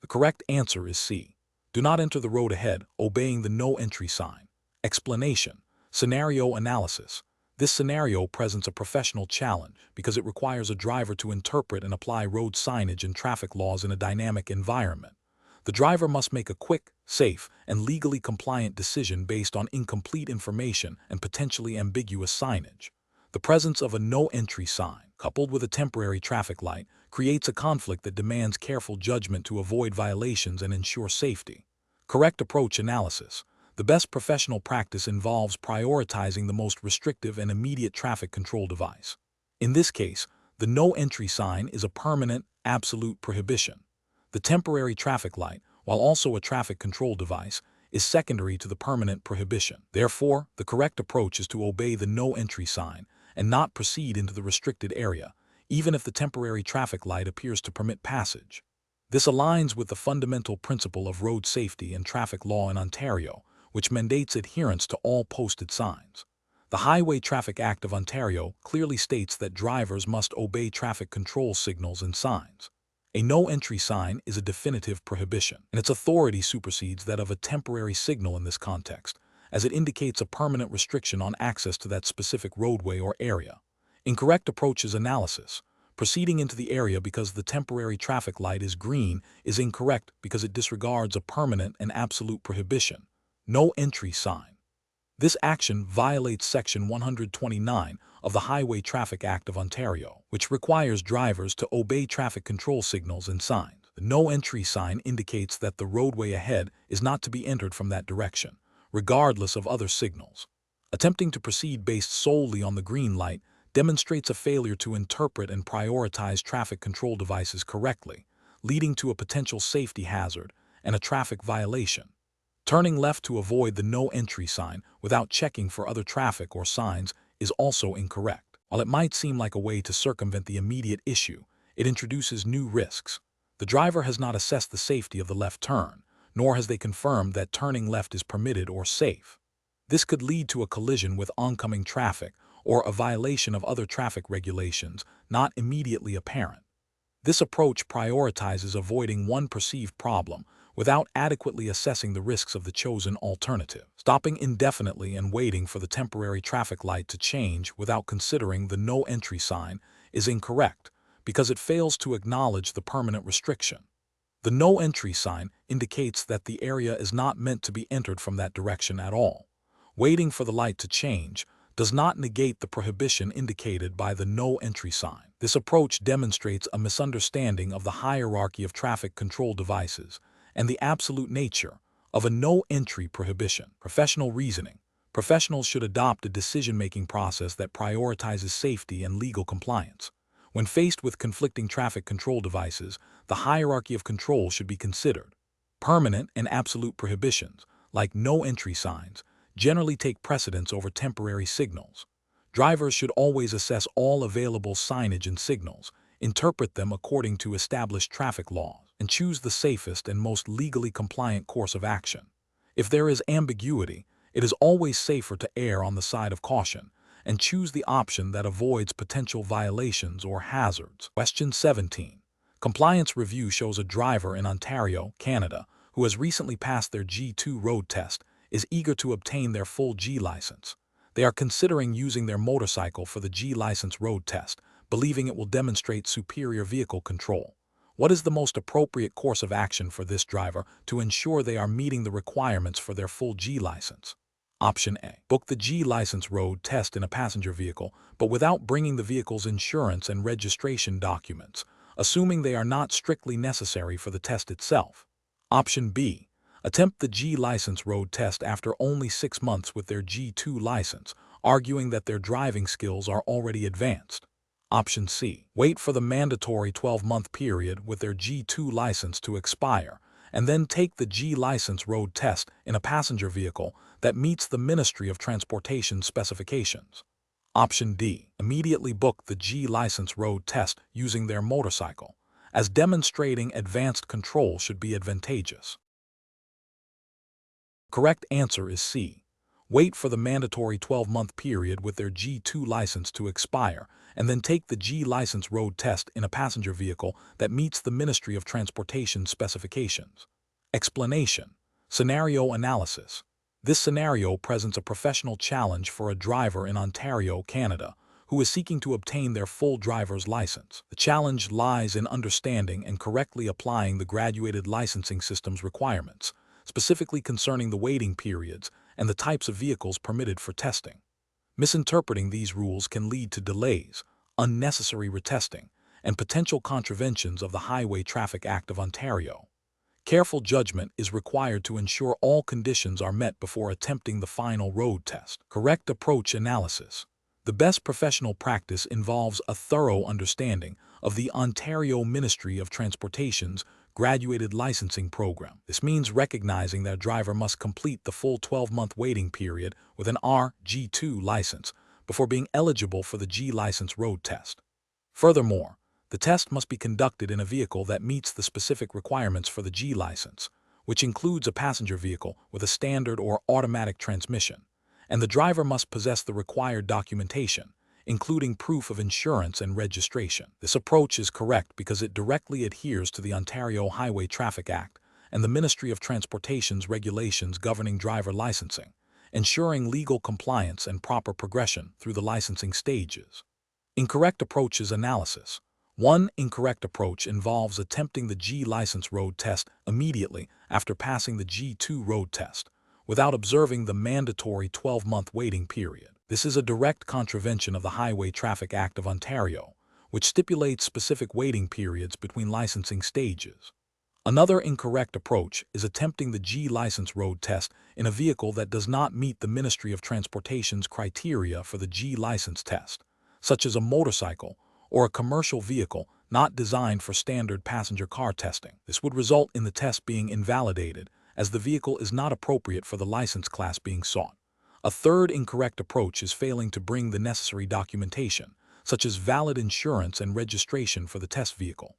The correct answer is C. Do not enter the road ahead, obeying the no entry sign. Explanation. Scenario analysis. This scenario presents a professional challenge because it requires a driver to interpret and apply road signage and traffic laws in a dynamic environment. The driver must make a quick, safe, and legally compliant decision based on incomplete information and potentially ambiguous signage. The presence of a no-entry sign, coupled with a temporary traffic light, creates a conflict that demands careful judgment to avoid violations and ensure safety. Correct approach analysis. The best professional practice involves prioritizing the most restrictive and immediate traffic control device. In this case, the no-entry sign is a permanent, absolute prohibition. The temporary traffic light, while also a traffic control device, is secondary to the permanent prohibition. Therefore, the correct approach is to obey the no-entry sign and not proceed into the restricted area, even if the temporary traffic light appears to permit passage. This aligns with the fundamental principle of road safety and traffic law in Ontario, which mandates adherence to all posted signs. The Highway Traffic Act of Ontario clearly states that drivers must obey traffic control signals and signs. A no-entry sign is a definitive prohibition, and its authority supersedes that of a temporary signal in this context, as it indicates a permanent restriction on access to that specific roadway or area. Incorrect approaches analysis. Proceeding into the area because the temporary traffic light is green is incorrect because it disregards a permanent and absolute prohibition. No entry sign. This action violates Section 129 of the Highway Traffic Act of Ontario, which requires drivers to obey traffic control signals and signs. The no entry sign indicates that the roadway ahead is not to be entered from that direction, regardless of other signals. Attempting to proceed based solely on the green light demonstrates a failure to interpret and prioritize traffic control devices correctly, leading to a potential safety hazard and a traffic violation. Turning left to avoid the no entry sign without checking for other traffic or signs is also incorrect. While it might seem like a way to circumvent the immediate issue, it introduces new risks. The driver has not assessed the safety of the left turn, nor has they confirmed that turning left is permitted or safe. This could lead to a collision with oncoming traffic or a violation of other traffic regulations not immediately apparent. This approach prioritizes avoiding one perceived problem without adequately assessing the risks of the chosen alternative. Stopping indefinitely and waiting for the temporary traffic light to change without considering the no entry sign is incorrect because it fails to acknowledge the permanent restriction. The no entry sign indicates that the area is not meant to be entered from that direction at all. Waiting for the light to change does not negate the prohibition indicated by the no entry sign. This approach demonstrates a misunderstanding of the hierarchy of traffic control devices and the absolute nature of a no-entry prohibition. Professional reasoning. Professionals should adopt a decision-making process that prioritizes safety and legal compliance. When faced with conflicting traffic control devices, the hierarchy of control should be considered. Permanent and absolute prohibitions, like no-entry signs, generally take precedence over temporary signals. Drivers should always assess all available signage and signals, interpret them according to established traffic laws, and choose the safest and most legally compliant course of action. If there is ambiguity, it is always safer to err on the side of caution and choose the option that avoids potential violations or hazards. Question 17. Compliance review shows a driver in Ontario, Canada, who has recently passed their G2 road test, is eager to obtain their full G license. They are considering using their motorcycle for the G license road test, believing it will demonstrate superior vehicle control. What is the most appropriate course of action for this driver to ensure they are meeting the requirements for their full G license? Option A. Book the G license road test in a passenger vehicle, but without bringing the vehicle's insurance and registration documents, assuming they are not strictly necessary for the test itself. Option B. Attempt the G license road test after only 6 months with their G2 license, arguing that their driving skills are already advanced. Option C. Wait for the mandatory 12-month period with their G2 license to expire, and then take the G license road test in a passenger vehicle that meets the Ministry of Transportation specifications. Option D. Immediately book the G license road test using their motorcycle. as demonstrating advanced control should be advantageous. Correct answer is C. Wait for the mandatory 12-month period with their G2 license to expire, and then take the G license road test in a passenger vehicle that meets the Ministry of Transportation specifications. Explanation. Scenario analysis. This scenario presents a professional challenge for a driver in Ontario, Canada, who is seeking to obtain their full driver's license. The challenge lies in understanding and correctly applying the graduated licensing system's requirements, specifically concerning the waiting periods and the types of vehicles permitted for testing. Misinterpreting these rules can lead to delays, unnecessary retesting, and potential contraventions of the Highway Traffic Act of Ontario. Careful judgment is required to ensure all conditions are met before attempting the final road test. Correct approach analysis. The best professional practice involves a thorough understanding of the Ontario Ministry of Transportation's graduated licensing program. This means recognizing that a driver must complete the full 12-month waiting period with an RG2 license before being eligible for the G license road test. Furthermore, the test must be conducted in a vehicle that meets the specific requirements for the G license, which includes a passenger vehicle with a standard or automatic transmission, and the driver must possess the required documentation, including proof of insurance and registration. This approach is correct because it directly adheres to the Ontario Highway Traffic Act and the Ministry of Transportation's regulations governing driver licensing, ensuring legal compliance and proper progression through the licensing stages. Incorrect approaches analysis. One incorrect approach involves attempting the G license road test immediately after passing the G2 road test, without observing the mandatory 12-month waiting period. This is a direct contravention of the Highway Traffic Act of Ontario, which stipulates specific waiting periods between licensing stages. Another incorrect approach is attempting the G license road test in a vehicle that does not meet the Ministry of Transportation's criteria for the G license test, such as a motorcycle or a commercial vehicle not designed for standard passenger car testing. This would result in the test being invalidated, as the vehicle is not appropriate for the license class being sought. A third incorrect approach is failing to bring the necessary documentation, such as valid insurance and registration for the test vehicle.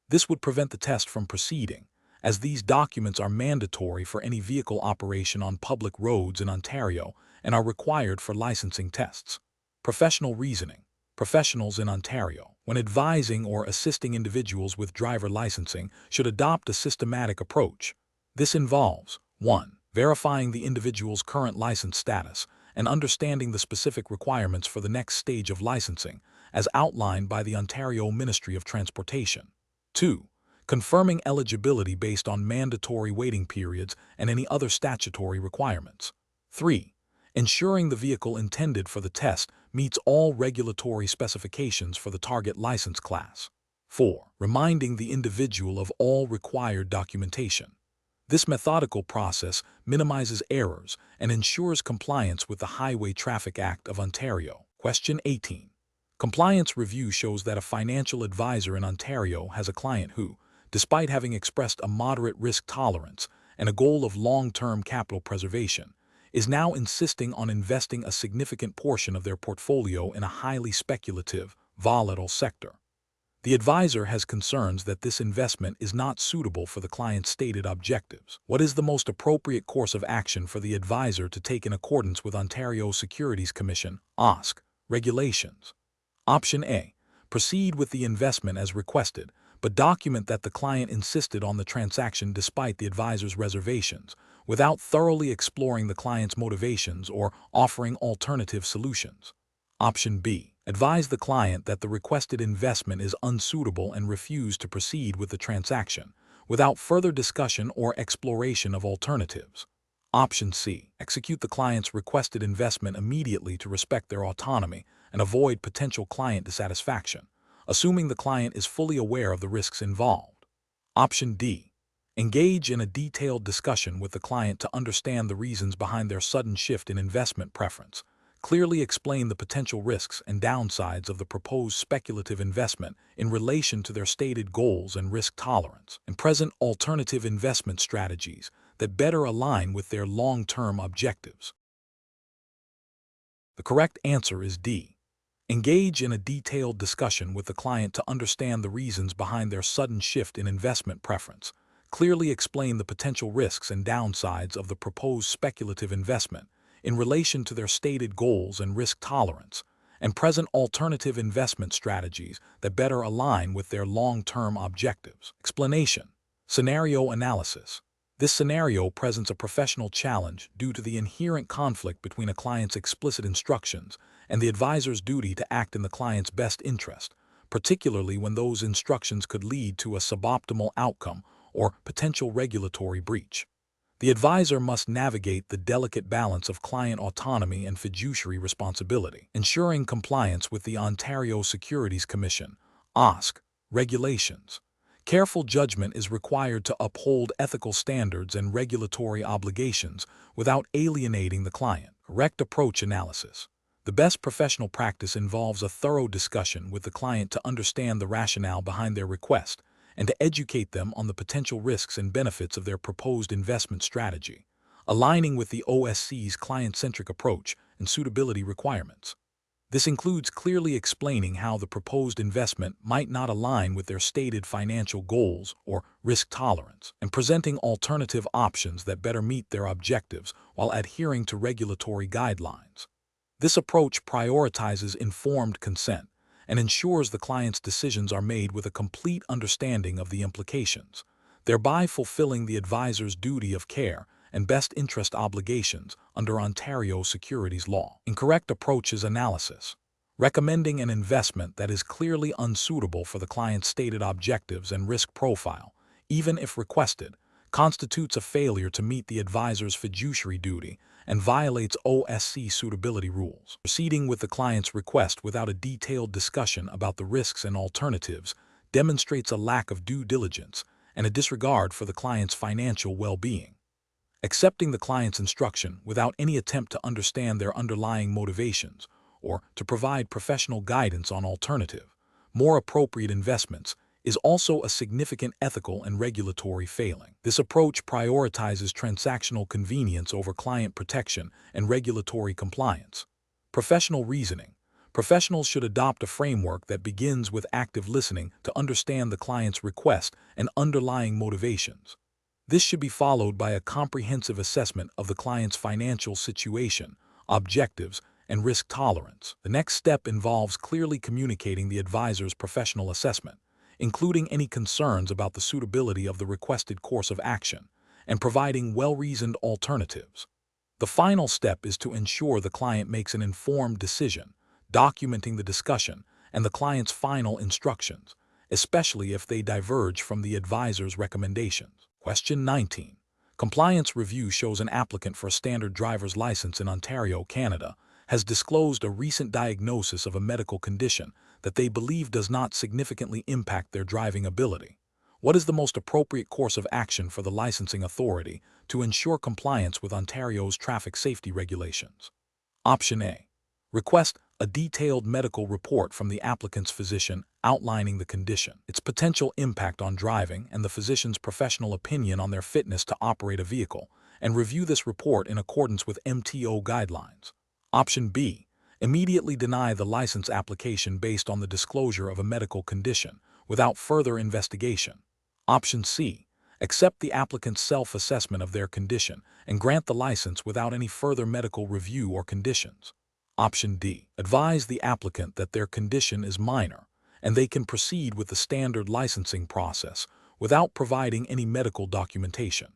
This would prevent the test from proceeding, as these documents are mandatory for any vehicle operation on public roads in Ontario and are required for licensing tests. Professional reasoning. Professionals in Ontario, when advising or assisting individuals with driver licensing, should adopt a systematic approach. This involves 1. Verifying the individual's current license status and understanding the specific requirements for the next stage of licensing, as outlined by the Ontario Ministry of Transportation. 2. Confirming eligibility based on mandatory waiting periods and any other statutory requirements. 3. Ensuring the vehicle intended for the test meets all regulatory specifications for the target license class. 4. Reminding the individual of all required documentation. This methodical process minimizes errors and ensures compliance with the Highway Traffic Act of Ontario. Question 18. Compliance review shows that a financial advisor in Ontario has a client who, despite having expressed a moderate risk tolerance and a goal of long-term capital preservation, is now insisting on investing a significant portion of their portfolio in a highly speculative, volatile sector. The advisor has concerns that this investment is not suitable for the client's stated objectives. What is the most appropriate course of action for the advisor to take in accordance with Ontario Securities Commission (OSC) regulations? Option A. Proceed with the investment as requested, but document that the client insisted on the transaction despite the advisor's reservations, without thoroughly exploring the client's motivations or offering alternative solutions. Option B. Advise the client that the requested investment is unsuitable and refuse to proceed with the transaction, without further discussion or exploration of alternatives. Option C. Execute the client's requested investment immediately to respect their autonomy and avoid potential client dissatisfaction, assuming the client is fully aware of the risks involved. Option D. Engage in a detailed discussion with the client to understand the reasons behind their sudden shift in investment preference. Clearly explain the potential risks and downsides of the proposed speculative investment in relation to their stated goals and risk tolerance, and present alternative investment strategies that better align with their long-term objectives. The correct answer is D. Engage in a detailed discussion with the client to understand the reasons behind their sudden shift in investment preference. Clearly explain the potential risks and downsides of the proposed speculative investment in relation to their stated goals and risk tolerance, and present alternative investment strategies that better align with their long-term objectives. Explanation. Scenario analysis. This scenario presents a professional challenge due to the inherent conflict between a client's explicit instructions and the advisor's duty to act in the client's best interest, particularly when those instructions could lead to a suboptimal outcome or potential regulatory breach. The advisor must navigate the delicate balance of client autonomy and fiduciary responsibility, ensuring compliance with the Ontario Securities Commission (OSC) regulations. Careful judgment is required to uphold ethical standards and regulatory obligations without alienating the client. Correct approach analysis. The best professional practice involves a thorough discussion with the client to understand the rationale behind their request and to educate them on the potential risks and benefits of their proposed investment strategy, aligning with the OSC's client-centric approach and suitability requirements. This includes clearly explaining how the proposed investment might not align with their stated financial goals or risk tolerance, and presenting alternative options that better meet their objectives while adhering to regulatory guidelines. This approach prioritizes informed consent and ensures the client's decisions are made with a complete understanding of the implications, thereby fulfilling the advisor's duty of care and best interest obligations under Ontario securities law. Incorrect approaches analysis. Recommending an investment that is clearly unsuitable for the client's stated objectives and risk profile, even if requested, constitutes a failure to meet the advisor's fiduciary duty and violates OSC suitability rules. Proceeding with the client's request without a detailed discussion about the risks and alternatives demonstrates a lack of due diligence and a disregard for the client's financial well-being. Accepting the client's instruction without any attempt to understand their underlying motivations or to provide professional guidance on alternative, more appropriate investments is also a significant ethical and regulatory failing. This approach prioritizes transactional convenience over client protection and regulatory compliance. Professional reasoning. Professionals should adopt a framework that begins with active listening to understand the client's request and underlying motivations. This should be followed by a comprehensive assessment of the client's financial situation, objectives, and risk tolerance. The next step involves clearly communicating the advisor's professional assessment, including any concerns about the suitability of the requested course of action, and providing well-reasoned alternatives. The final step is to ensure the client makes an informed decision, documenting the discussion and the client's final instructions, especially if they diverge from the advisor's recommendations. Question 19. Compliance review shows an applicant for a standard driver's license in Ontario, Canada, has disclosed a recent diagnosis of a medical condition that they believe does not significantly impact their driving ability. What is the most appropriate course of action for the licensing authority to ensure compliance with Ontario's traffic safety regulations? Option A. Request a detailed medical report from the applicant's physician outlining the condition, its potential impact on driving, and the physician's professional opinion on their fitness to operate a vehicle, and review this report in accordance with MTO guidelines. Option B. Immediately deny the license application based on the disclosure of a medical condition, without further investigation. Option C. Accept the applicant's self-assessment of their condition and grant the license without any further medical review or conditions. Option D. Advise the applicant that their condition is minor and they can proceed with the standard licensing process without providing any medical documentation.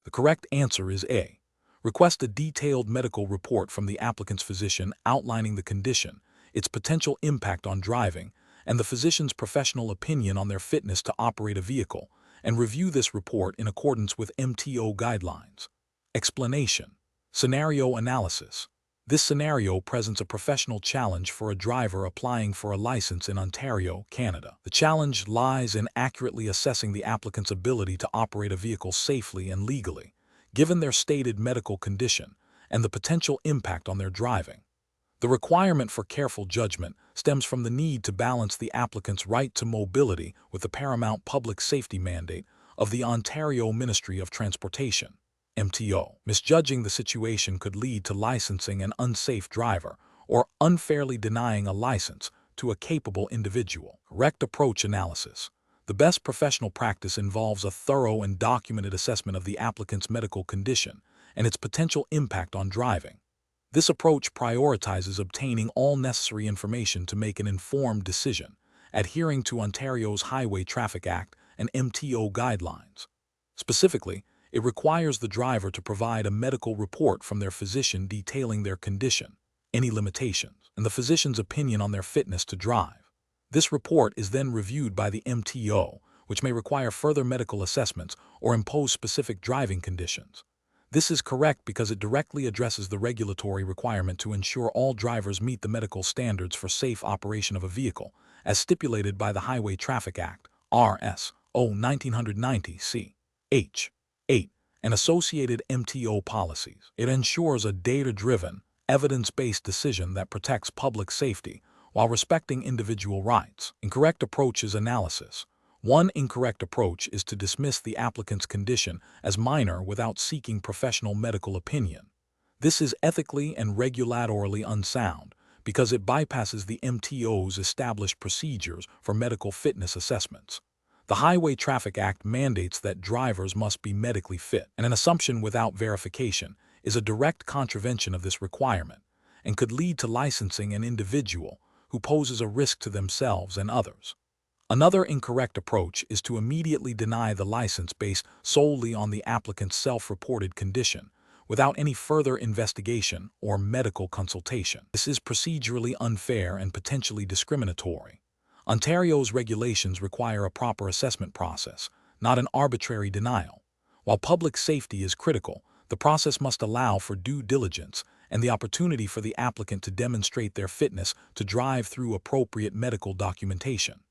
The correct answer is A. Request a detailed medical report from the applicant's physician outlining the condition, its potential impact on driving, and the physician's professional opinion on their fitness to operate a vehicle, and review this report in accordance with MTO guidelines. Explanation. Scenario analysis. This scenario presents a professional challenge for a driver applying for a license in Ontario, Canada. The challenge lies in accurately assessing the applicant's ability to operate a vehicle safely and legally, given their stated medical condition and the potential impact on their driving. The requirement for careful judgment stems from the need to balance the applicant's right to mobility with the paramount public safety mandate of the Ontario Ministry of Transportation, MTO. Misjudging the situation could lead to licensing an unsafe driver or unfairly denying a license to a capable individual. Correct approach analysis. The best professional practice involves a thorough and documented assessment of the applicant's medical condition and its potential impact on driving. This approach prioritizes obtaining all necessary information to make an informed decision, adhering to Ontario's Highway Traffic Act and MTO guidelines. Specifically, it requires the driver to provide a medical report from their physician detailing their condition, any limitations, and the physician's opinion on their fitness to drive. This report is then reviewed by the MTO, which may require further medical assessments or impose specific driving conditions. This is correct because it directly addresses the regulatory requirement to ensure all drivers meet the medical standards for safe operation of a vehicle, as stipulated by the Highway Traffic Act, R.S.O. 1990 C. H. 8, and associated MTO policies. It ensures a data-driven, evidence-based decision that protects public safety while respecting individual rights. Incorrect approach is analysis. One incorrect approach is to dismiss the applicant's condition as minor without seeking professional medical opinion. This is ethically and regulatorily unsound because it bypasses the MTO's established procedures for medical fitness assessments. The Highway Traffic Act mandates that drivers must be medically fit, and an assumption without verification is a direct contravention of this requirement and could lead to licensing an individual who poses a risk to themselves and others. Another incorrect approach is to immediately deny the license based solely on the applicant's self-reported condition, without any further investigation or medical consultation. This is procedurally unfair and potentially discriminatory. Ontario's regulations require a proper assessment process, not an arbitrary denial. While public safety is critical, the process must allow for due diligence and the opportunity for the applicant to demonstrate their fitness to drive through appropriate medical documentation.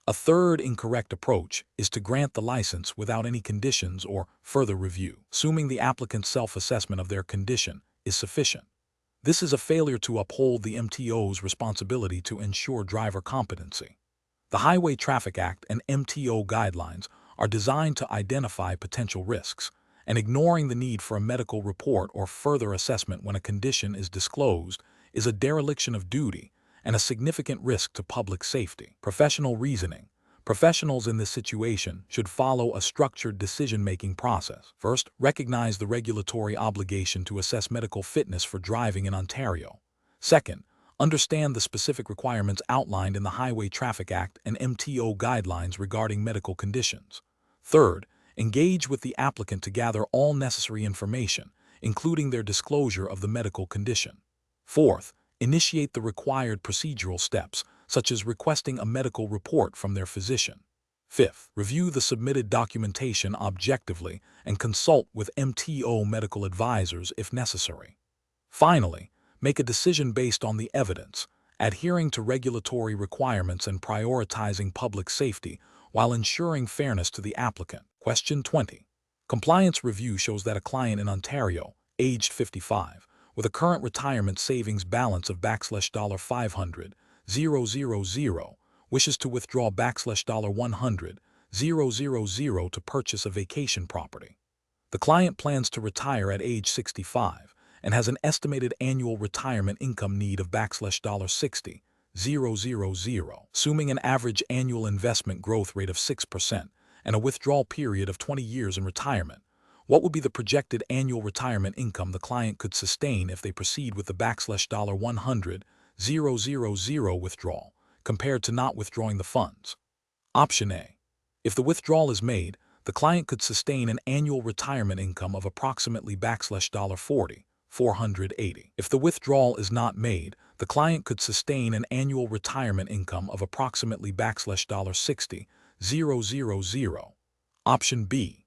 A third incorrect approach is to grant the license without any conditions or further review, assuming the applicant's self-assessment of their condition is sufficient. This is a failure to uphold the MTO's responsibility to ensure driver competency. The Highway Traffic Act and MTO guidelines are designed to identify potential risks, and ignoring the need for a medical report or further assessment when a condition is disclosed is a dereliction of duty and a significant risk to public safety. Professional reasoning. Professionals in this situation should follow a structured decision-making process. First, recognize the regulatory obligation to assess medical fitness for driving in Ontario. Second, understand the specific requirements outlined in the Highway Traffic Act and MTO guidelines regarding medical conditions. Third, engage with the applicant to gather all necessary information, including their disclosure of the medical condition. Fourth, initiate the required procedural steps, such as requesting a medical report from their physician. Fifth, review the submitted documentation objectively and consult with MTO medical advisors if necessary. Finally, make a decision based on the evidence, adhering to regulatory requirements and prioritizing public safety while ensuring fairness to the applicant. Question 20. Compliance review shows that a client in Ontario, aged 55, with a current retirement savings balance of $500,000, wishes to withdraw $100,000 to purchase a vacation property. The client plans to retire at age 65 and has an estimated annual retirement income need of $60,000, assuming an average annual investment growth rate of 6% and a withdrawal period of 20 years in retirement. What would be the projected annual retirement income the client could sustain if they proceed with the $100,000 withdrawal, compared to not withdrawing the funds? Option A. If the withdrawal is made, the client could sustain an annual retirement income of approximately $480. If the withdrawal is not made, the client could sustain an annual retirement income of approximately $60,000. Option B.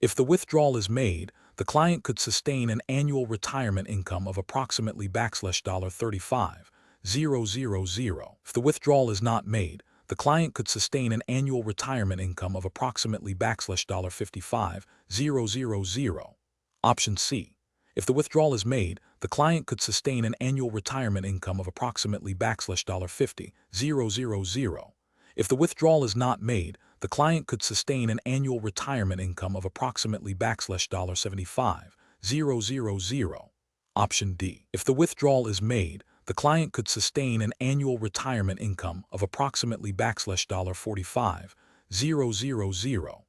If the withdrawal is made, the client could sustain an annual retirement income of approximately $35,000. If the withdrawal is not made, the client could sustain an annual retirement income of approximately $55,000. Option C. If the withdrawal is made, the client could sustain an annual retirement income of approximately $50,000. If the withdrawal is not made, the client could sustain an annual retirement income of approximately $75,000. Option D. If the withdrawal is made, the client could sustain an annual retirement income of approximately $45,000.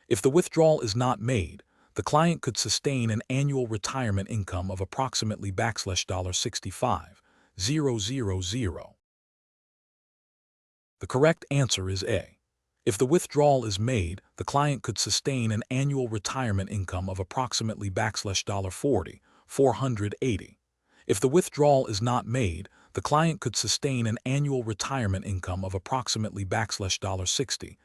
If the withdrawal is not made, the client could sustain an annual retirement income of approximately $65,000. The correct answer is A. If the withdrawal is made, the client could sustain an annual retirement income of approximately $40,480. If the withdrawal is not made, the client could sustain an annual retirement income of approximately $60,000.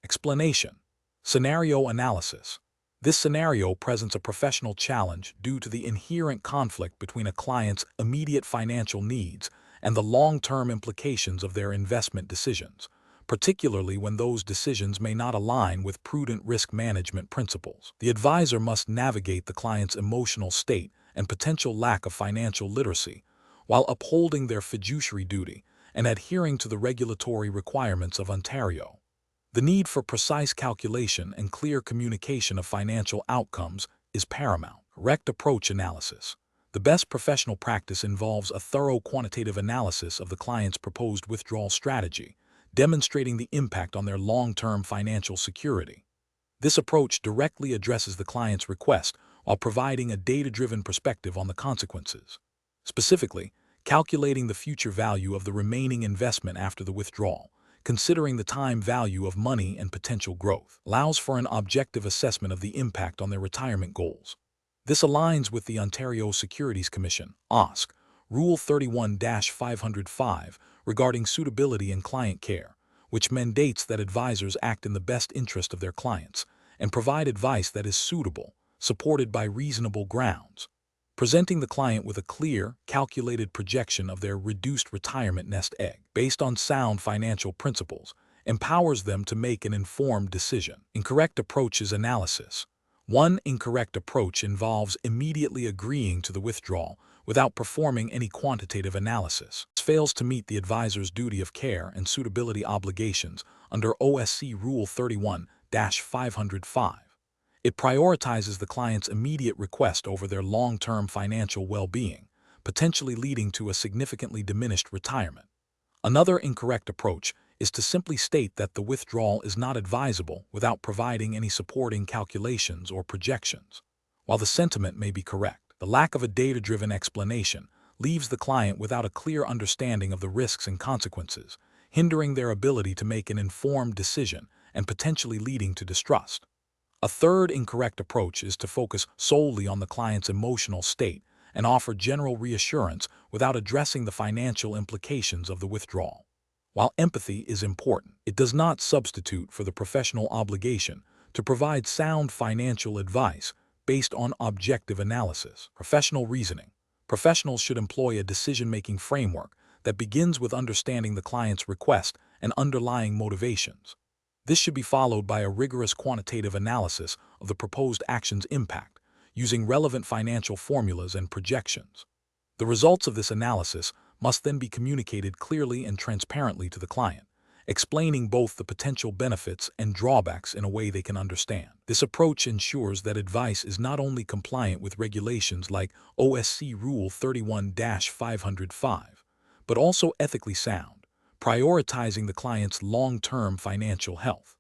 Explanation. Scenario analysis. This scenario presents a professional challenge due to the inherent conflict between a client's immediate financial needs and the long-term implications of their investment decisions, particularly when those decisions may not align with prudent risk management principles. The advisor must navigate the client's emotional state and potential lack of financial literacy while upholding their fiduciary duty and adhering to the regulatory requirements of Ontario. The need for precise calculation and clear communication of financial outcomes is paramount. Correct approach analysis. The best professional practice involves a thorough quantitative analysis of the client's proposed withdrawal strategy, demonstrating the impact on their long-term financial security. This approach directly addresses the client's request while providing a data-driven perspective on the consequences. Specifically, calculating the future value of the remaining investment after the withdrawal, considering the time value of money and potential growth, allows for an objective assessment of the impact on their retirement goals. This aligns with the Ontario Securities Commission (OSC) Rule 31-505 regarding suitability and client care, which mandates that advisors act in the best interest of their clients and provide advice that is suitable, supported by reasonable grounds. Presenting the client with a clear, calculated projection of their reduced retirement nest egg, based on sound financial principles, empowers them to make an informed decision. Incorrect approaches analysis. One incorrect approach involves immediately agreeing to the withdrawal without performing any quantitative analysis. This fails to meet the advisor's duty of care and suitability obligations under OSC Rule 31-505. It prioritizes the client's immediate request over their long-term financial well-being, potentially leading to a significantly diminished retirement. Another incorrect approach is to simply state that the withdrawal is not advisable without providing any supporting calculations or projections. While the sentiment may be correct, the lack of a data-driven explanation leaves the client without a clear understanding of the risks and consequences, hindering their ability to make an informed decision and potentially leading to distrust. A third incorrect approach is to focus solely on the client's emotional state and offer general reassurance without addressing the financial implications of the withdrawal. While empathy is important, it does not substitute for the professional obligation to provide sound financial advice based on objective analysis. Professional reasoning. Professionals should employ a decision-making framework that begins with understanding the client's request and underlying motivations. This should be followed by a rigorous quantitative analysis of the proposed action's impact, using relevant financial formulas and projections. The results of this analysis must then be communicated clearly and transparently to the client, explaining both the potential benefits and drawbacks in a way they can understand. This approach ensures that advice is not only compliant with regulations like OSC Rule 31-505, but also ethically sound, prioritizing the client's long-term financial health.